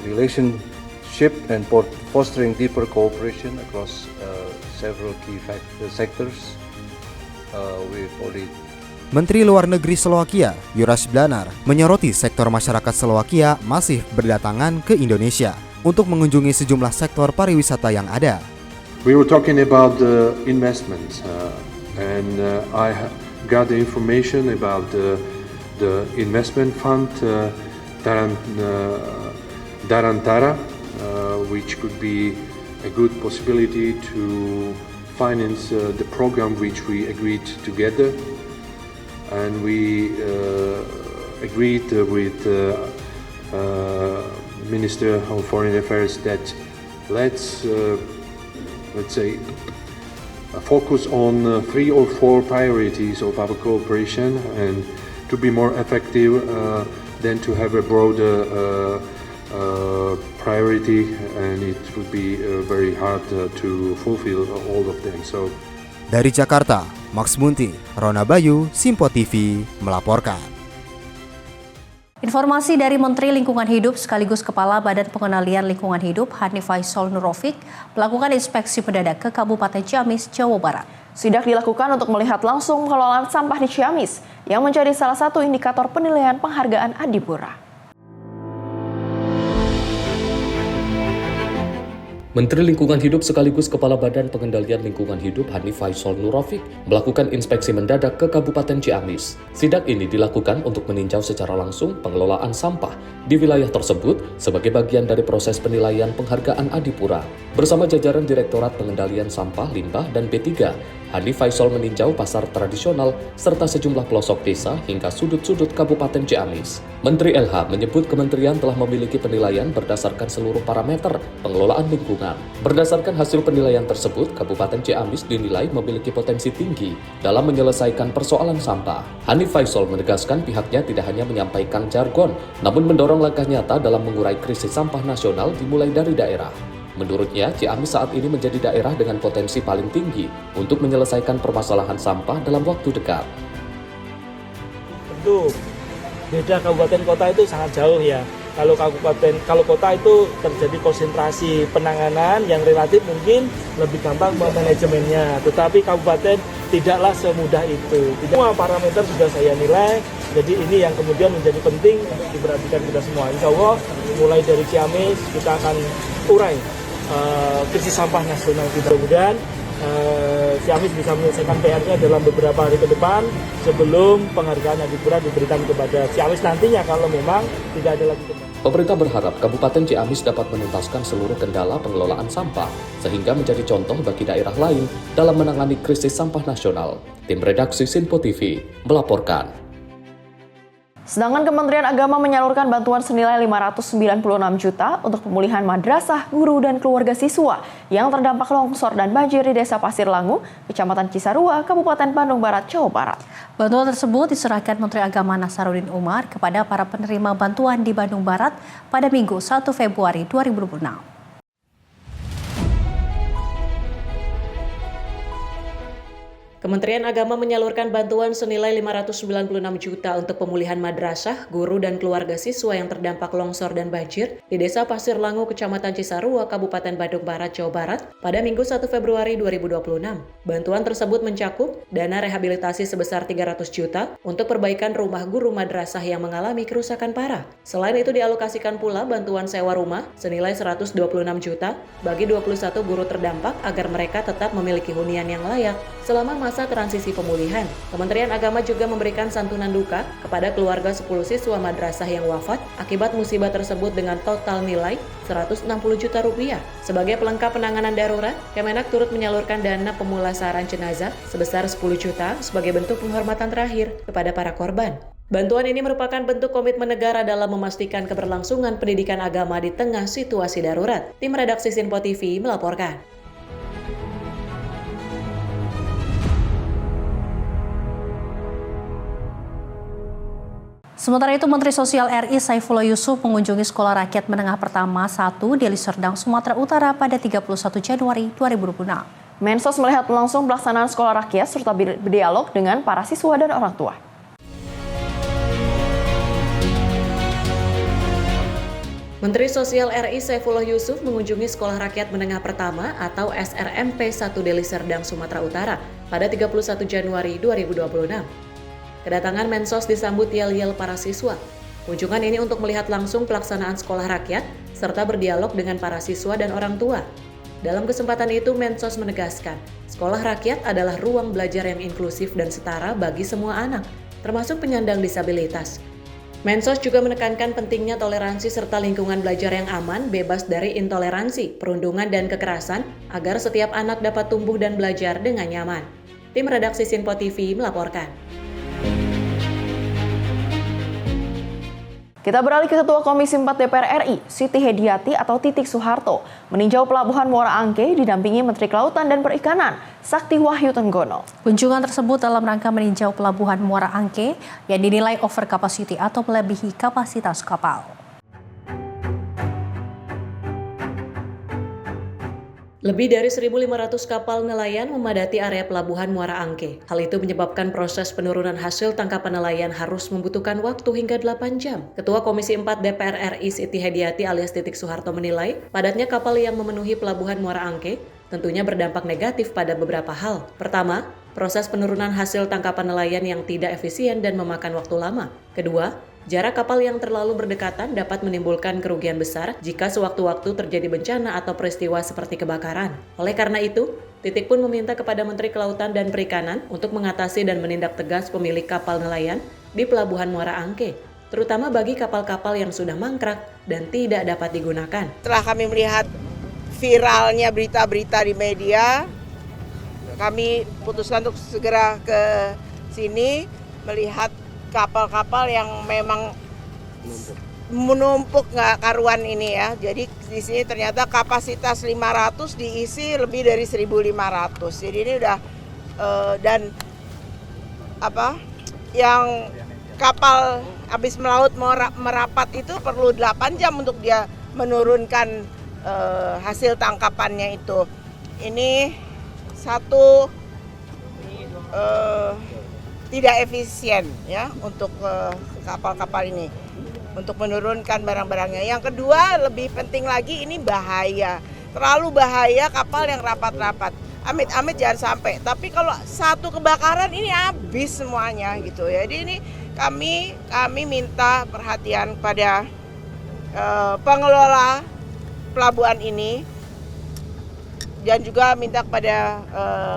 relationship and fostering deeper cooperation across several key sectors with already. Menteri Luar Negeri Slovakia, Juraj Blanar, menyoroti sektor masyarakat Slovakia masih berdatangan ke Indonesia untuk mengunjungi sejumlah sektor pariwisata yang ada. We were talking about the investments. And I got the information about the investment fund Darantara, which could be a good possibility to finance the program which we agreed together. And we agreed with Minister of Foreign Affairs that let's say focus on 3 or 4 priorities of our cooperation, and to be more effective than to have a broader priority, and it would be very hard to fulfill all of them. So, dari Jakarta, Max Munti, Rona Bayu, Simpo TV melaporkan. Informasi dari Menteri Lingkungan Hidup sekaligus Kepala Badan Pengendalian Lingkungan Hidup Hanif Faisal Nurofik melakukan inspeksi mendadak ke Kabupaten Ciamis, Jawa Barat. Sidak dilakukan untuk melihat langsung pengelolaan sampah di Ciamis yang menjadi salah satu indikator penilaian penghargaan Adipura. Menteri Lingkungan Hidup sekaligus Kepala Badan Pengendalian Lingkungan Hidup Hanif Faisal Nurofik melakukan inspeksi mendadak ke Kabupaten Ciamis. Sidak ini dilakukan untuk meninjau secara langsung pengelolaan sampah di wilayah tersebut sebagai bagian dari proses penilaian penghargaan Adipura. Bersama jajaran Direktorat Pengendalian Sampah, Limbah, dan B3, Hanif Faisal meninjau pasar tradisional serta sejumlah pelosok desa hingga sudut-sudut Kabupaten Ciamis. Menteri LH menyebut kementerian telah memiliki penilaian berdasarkan seluruh parameter pengelolaan lingkungan. Berdasarkan hasil penilaian tersebut, Kabupaten Ciamis dinilai memiliki potensi tinggi dalam menyelesaikan persoalan sampah. Hanif Faisal menegaskan pihaknya tidak hanya menyampaikan jargon, namun mendorong langkah nyata dalam mengurai krisis sampah nasional dimulai dari daerah. Menurutnya, Ciamis saat ini menjadi daerah dengan potensi paling tinggi untuk menyelesaikan permasalahan sampah dalam waktu dekat. Tentu, beda kabupaten kota itu sangat jauh ya. Kalau kota itu terjadi konsentrasi penanganan yang relatif mungkin lebih gampang manajemennya. Tetapi kabupaten tidaklah semudah itu. Semua parameter sudah saya nilai. Jadi ini yang kemudian menjadi penting untuk diperhatikan kita semua. Insya Allah mulai dari Ciamis kita akan urai krisis sampah nasional kita. Mudah-mudahan Ciamis bisa menyelesaikan PR-nya dalam beberapa hari ke depan sebelum penghargaan Adipura diberikan kepada Ciamis nantinya kalau memang tidak ada lagi kendala. Pemerintah berharap Kabupaten Ciamis dapat menuntaskan seluruh kendala pengelolaan sampah sehingga menjadi contoh bagi daerah lain dalam menangani krisis sampah nasional. Tim redaksi Simpo TV melaporkan. Sedangkan Kementerian Agama menyalurkan bantuan senilai 596 juta untuk pemulihan madrasah, guru, dan keluarga siswa yang terdampak longsor dan banjir di Desa Pasir Langu, Kecamatan Cisarua, Kabupaten Bandung Barat, Jawa Barat. Bantuan tersebut diserahkan Menteri Agama Nasaruddin Umar kepada para penerima bantuan di Bandung Barat pada Minggu 1 Februari 2026. Kementerian Agama menyalurkan bantuan senilai 596 juta untuk pemulihan madrasah, guru, dan keluarga siswa yang terdampak longsor dan banjir di Desa Pasir Langu, Kecamatan Cisarua, Kabupaten Bandung Barat, Jawa Barat pada Minggu 1 Februari 2026. Bantuan tersebut mencakup dana rehabilitasi sebesar 300 juta untuk perbaikan rumah guru madrasah yang mengalami kerusakan parah. Selain itu dialokasikan pula bantuan sewa rumah senilai 126 juta bagi 21 guru terdampak agar mereka tetap memiliki hunian yang layak selama masa transisi pemulihan. Kementerian Agama juga memberikan santunan duka kepada keluarga 10 siswa madrasah yang wafat akibat musibah tersebut dengan total nilai 160 juta rupiah. Sebagai pelengkap penanganan darurat, Kemenak turut menyalurkan dana pemulasaran jenazah sebesar 10 juta sebagai bentuk penghormatan terakhir kepada para korban. Bantuan ini merupakan bentuk komitmen negara dalam memastikan keberlangsungan pendidikan agama di tengah situasi darurat. Tim redaksi Sinpo TV melaporkan. Sementara itu, Menteri Sosial RI Saifullah Yusuf mengunjungi Sekolah Rakyat Menengah Pertama 1 Deli Serdang, Sumatera Utara pada 31 Januari 2026. Mensos melihat langsung pelaksanaan sekolah rakyat serta berdialog dengan para siswa dan orang tua. Menteri Sosial RI Saifullah Yusuf mengunjungi Sekolah Rakyat Menengah Pertama atau SRMP 1 Deli Serdang, Sumatera Utara pada 31 Januari 2026. Kedatangan Mensos disambut yel-yel para siswa. Kunjungan ini untuk melihat langsung pelaksanaan sekolah rakyat serta berdialog dengan para siswa dan orang tua. Dalam kesempatan itu, Mensos menegaskan, sekolah rakyat adalah ruang belajar yang inklusif dan setara bagi semua anak, termasuk penyandang disabilitas. Mensos juga menekankan pentingnya toleransi serta lingkungan belajar yang aman, bebas dari intoleransi, perundungan, dan kekerasan agar setiap anak dapat tumbuh dan belajar dengan nyaman. Tim redaksi Sinpo TV melaporkan. Kita beralih ke Ketua Komisi 4 DPR RI, Siti Hediati atau Titik Soeharto, meninjau Pelabuhan Muara Angke didampingi Menteri Kelautan dan Perikanan, Sakti Wahyu Tenggono. Kunjungan tersebut dalam rangka meninjau Pelabuhan Muara Angke yang dinilai over capacity atau melebihi kapasitas kapal. Lebih dari 1.500 kapal nelayan memadati area Pelabuhan Muara Angke. Hal itu menyebabkan proses penurunan hasil tangkapan nelayan harus membutuhkan waktu hingga 8 jam. Ketua Komisi 4 DPR RI Siti Hediati alias Titik Soeharto menilai, padatnya kapal yang memenuhi Pelabuhan Muara Angke tentunya berdampak negatif pada beberapa hal. Pertama, proses penurunan hasil tangkapan nelayan yang tidak efisien dan memakan waktu lama. Kedua, jarak kapal yang terlalu berdekatan dapat menimbulkan kerugian besar jika sewaktu-waktu terjadi bencana atau peristiwa seperti kebakaran. Oleh karena itu, Titik pun meminta kepada Menteri Kelautan dan Perikanan untuk mengatasi dan menindak tegas pemilik kapal nelayan di Pelabuhan Muara Angke, terutama bagi kapal-kapal yang sudah mangkrak dan tidak dapat digunakan. Setelah kami melihat viralnya berita-berita di media, kami putuskan untuk segera ke sini melihat kapal-kapal yang memang menumpuk nggak karuan ini ya. Jadi di sini ternyata kapasitas 500 diisi lebih dari 1.500. Jadi ini udah dan yang kapal habis melaut merapat itu perlu 8 jam untuk dia menurunkan hasil tangkapannya itu. Ini satu tidak efisien ya untuk kapal-kapal ini untuk menurunkan barang-barangnya. Yang kedua, lebih penting lagi, ini bahaya. Terlalu bahaya kapal yang rapat-rapat. Amit-amit jangan sampai. Tapi kalau satu kebakaran ini habis semuanya gitu ya. Jadi ini kami minta perhatian pada pengelola pelabuhan ini dan juga minta kepada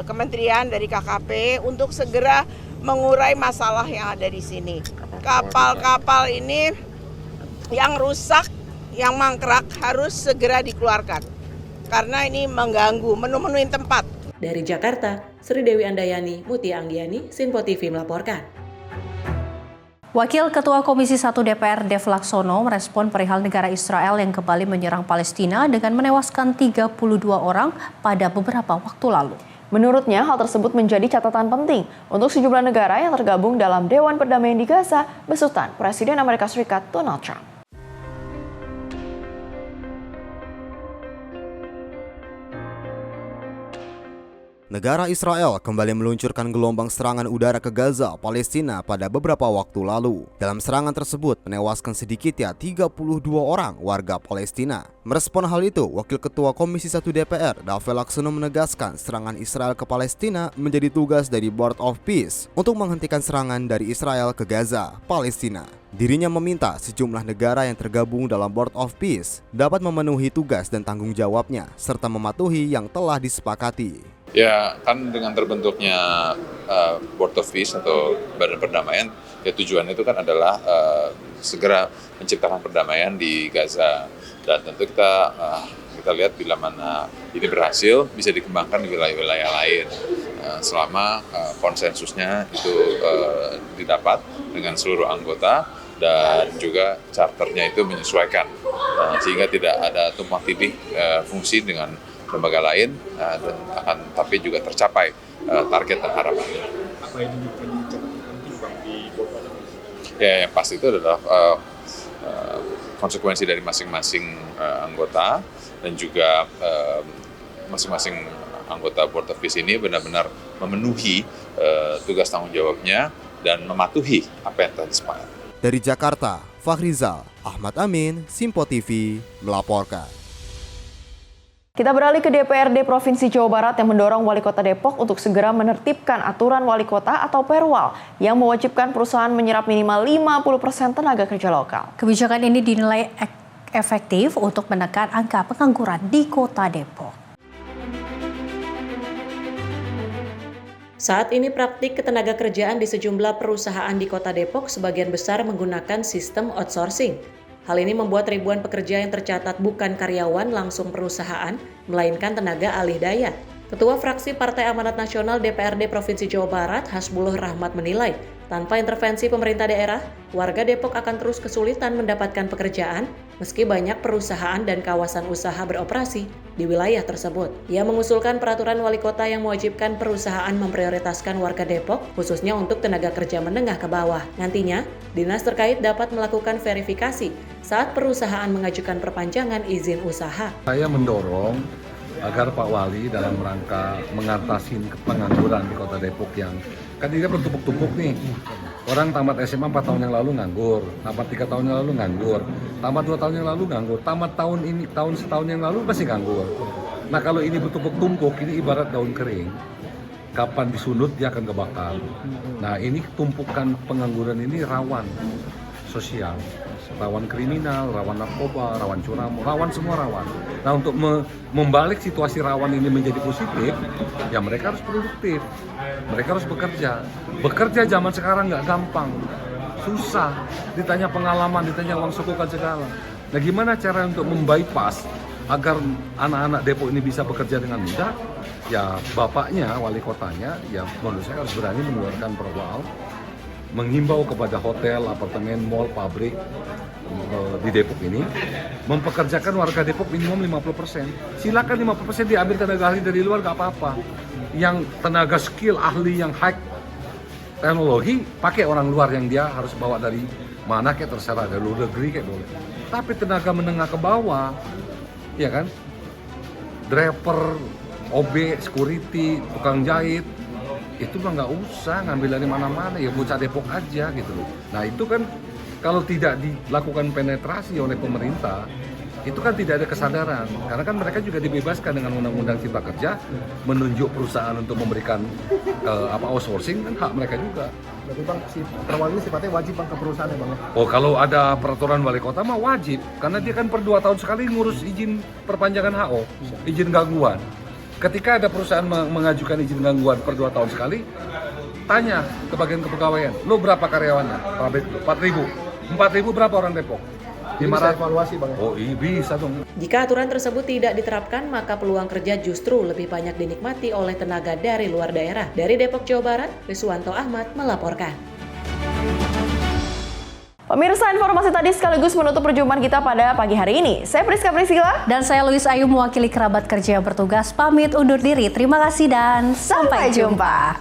kementerian dari KKP untuk segera mengurai masalah yang ada di sini. Kapal-kapal ini yang rusak, yang mangkrak harus segera dikeluarkan karena ini mengganggu, memenuhi tempat. Dari Jakarta, Sri Dewi Andayani, Mutia Anggiani, Sinpo TV melaporkan. Wakil Ketua Komisi 1 DPR Dev Laksono merespon perihal negara Israel yang kembali menyerang Palestina dengan menewaskan 32 orang pada beberapa waktu lalu. Menurutnya, hal tersebut menjadi catatan penting untuk sejumlah negara yang tergabung dalam Dewan Perdamaian di Gaza besutan Presiden Amerika Serikat Donald Trump. Negara Israel kembali meluncurkan gelombang serangan udara ke Gaza, Palestina pada beberapa waktu lalu. Dalam serangan tersebut menewaskan sedikitnya 32 orang warga Palestina. Merespon hal itu, Wakil Ketua Komisi 1 DPR, Dave Laksono menegaskan serangan Israel ke Palestina menjadi tugas dari Board of Peace untuk menghentikan serangan dari Israel ke Gaza, Palestina. Dirinya meminta sejumlah negara yang tergabung dalam Board of Peace dapat memenuhi tugas dan tanggung jawabnya serta mematuhi yang telah disepakati. Ya, kan dengan terbentuknya Board of Peace atau Badan Perdamaian, ya tujuannya itu kan adalah segera menciptakan perdamaian di Gaza. Dan tentu kita lihat bila mana ini berhasil, bisa dikembangkan di wilayah-wilayah lain. Selama konsensusnya itu didapat dengan seluruh anggota dan juga charternya itu menyesuaikan, sehingga tidak ada tumpang tindih fungsi dengan lembaga lain, dan tapi juga tercapai target dan harapannya. Apa yang menjadi catatan penting Bang di Board of Peace? Ya, yang pasti itu adalah konsekuensi dari masing-masing anggota, dan juga masing-masing anggota Board of Peace ini benar-benar memenuhi tugas tanggung jawabnya dan mematuhi apa yang telah disepakati. Dari Jakarta, Fahrizal Ahmad Amin, Simpo TV melaporkan. Kita beralih ke DPRD Provinsi Jawa Barat yang mendorong Wali Kota Depok untuk segera menertibkan aturan Wali Kota atau Perwal yang mewajibkan perusahaan menyerap minimal 50% tenaga kerja lokal. Kebijakan ini dinilai efektif untuk menekan angka pengangguran di Kota Depok. Saat ini praktik ketenaga kerjaan di sejumlah perusahaan di Kota Depok sebagian besar menggunakan sistem outsourcing. Hal ini membuat ribuan pekerja yang tercatat bukan karyawan langsung perusahaan, melainkan tenaga alih daya. Ketua Fraksi Partai Amanat Nasional DPRD Provinsi Jawa Barat, Hasbuloh Rahmat menilai, tanpa intervensi pemerintah daerah, warga Depok akan terus kesulitan mendapatkan pekerjaan meski banyak perusahaan dan kawasan usaha beroperasi di wilayah tersebut. Ia mengusulkan peraturan wali kota yang mewajibkan perusahaan memprioritaskan warga Depok, khususnya untuk tenaga kerja menengah ke bawah. Nantinya, dinas terkait dapat melakukan verifikasi saat perusahaan mengajukan perpanjangan izin usaha. Saya mendorong agar Pak Wali dalam rangka mengatasi pengangguran di Kota Depok yang kan dia bertumpuk-tumpuk nih. Orang tamat SMA 4 tahun yang lalu nganggur, tamat 3 tahun yang lalu nganggur, tamat 2 tahun yang lalu nganggur, tamat tahun ini, setahun yang lalu masih nganggur. Nah kalau ini bertumpuk-tumpuk, ini ibarat daun kering. Kapan disunut dia akan kebakar. Nah ini tumpukan pengangguran ini rawan sosial, rawan kriminal, rawan narkoba, rawan curam, rawan semua rawan. Nah untuk membalik situasi rawan ini menjadi positif, ya mereka harus produktif, mereka harus bekerja. Bekerja zaman sekarang nggak gampang, susah, ditanya pengalaman, ditanya uang sokokan segala. Nah gimana cara untuk membypass agar anak-anak Depok ini bisa bekerja dengan mudah? Ya bapaknya, wali kotanya, ya menurut saya harus berani mengeluarkan perwal, menghimbau kepada hotel, apartemen, mall, pabrik di Depok ini mempekerjakan warga Depok minimum 50%. Silakan 50% diambil tenaga ahli dari luar, nggak apa-apa. Yang tenaga skill ahli yang high teknologi pakai orang luar yang dia harus bawa dari mana kayak terserah, dari luar negeri kayak boleh. Tapi tenaga menengah ke bawah, ya kan, driver, OB, security, tukang jahit, itu mah nggak usah ngambil dari mana-mana, ya bocah Depok aja gitu loh. Nah itu kan kalau tidak dilakukan penetrasi oleh pemerintah, itu kan tidak ada kesadaran. Karena kan mereka juga dibebaskan dengan Undang-Undang Cipta Kerja, menunjuk perusahaan untuk memberikan outsourcing, kan hak mereka juga. Berarti Bang, si perwal ini sifatnya wajib Bang ke perusahaan ya Bang? Oh kalau ada peraturan wali kota mah wajib, karena dia kan per 2 tahun sekali ngurus izin perpanjangan HO, izin gangguan. Ketika ada perusahaan mengajukan izin gangguan per 2 tahun sekali, tanya ke bagian kepegawaian, lo berapa karyawannya? 4.000 berapa orang Depok? 500 evaluasi Bang. Oh iya bisa dong. Jika aturan tersebut tidak diterapkan, maka peluang kerja justru lebih banyak dinikmati oleh tenaga dari luar daerah. Dari Depok, Jawa Barat, Riswanto Ahmad melaporkan. Pemirsa, informasi tadi sekaligus menutup perjumpaan kita pada pagi hari ini. Saya Priska Priscilla. Dan saya Louis Ayu mewakili kerabat kerja yang bertugas pamit undur diri. Terima kasih dan sampai jumpa.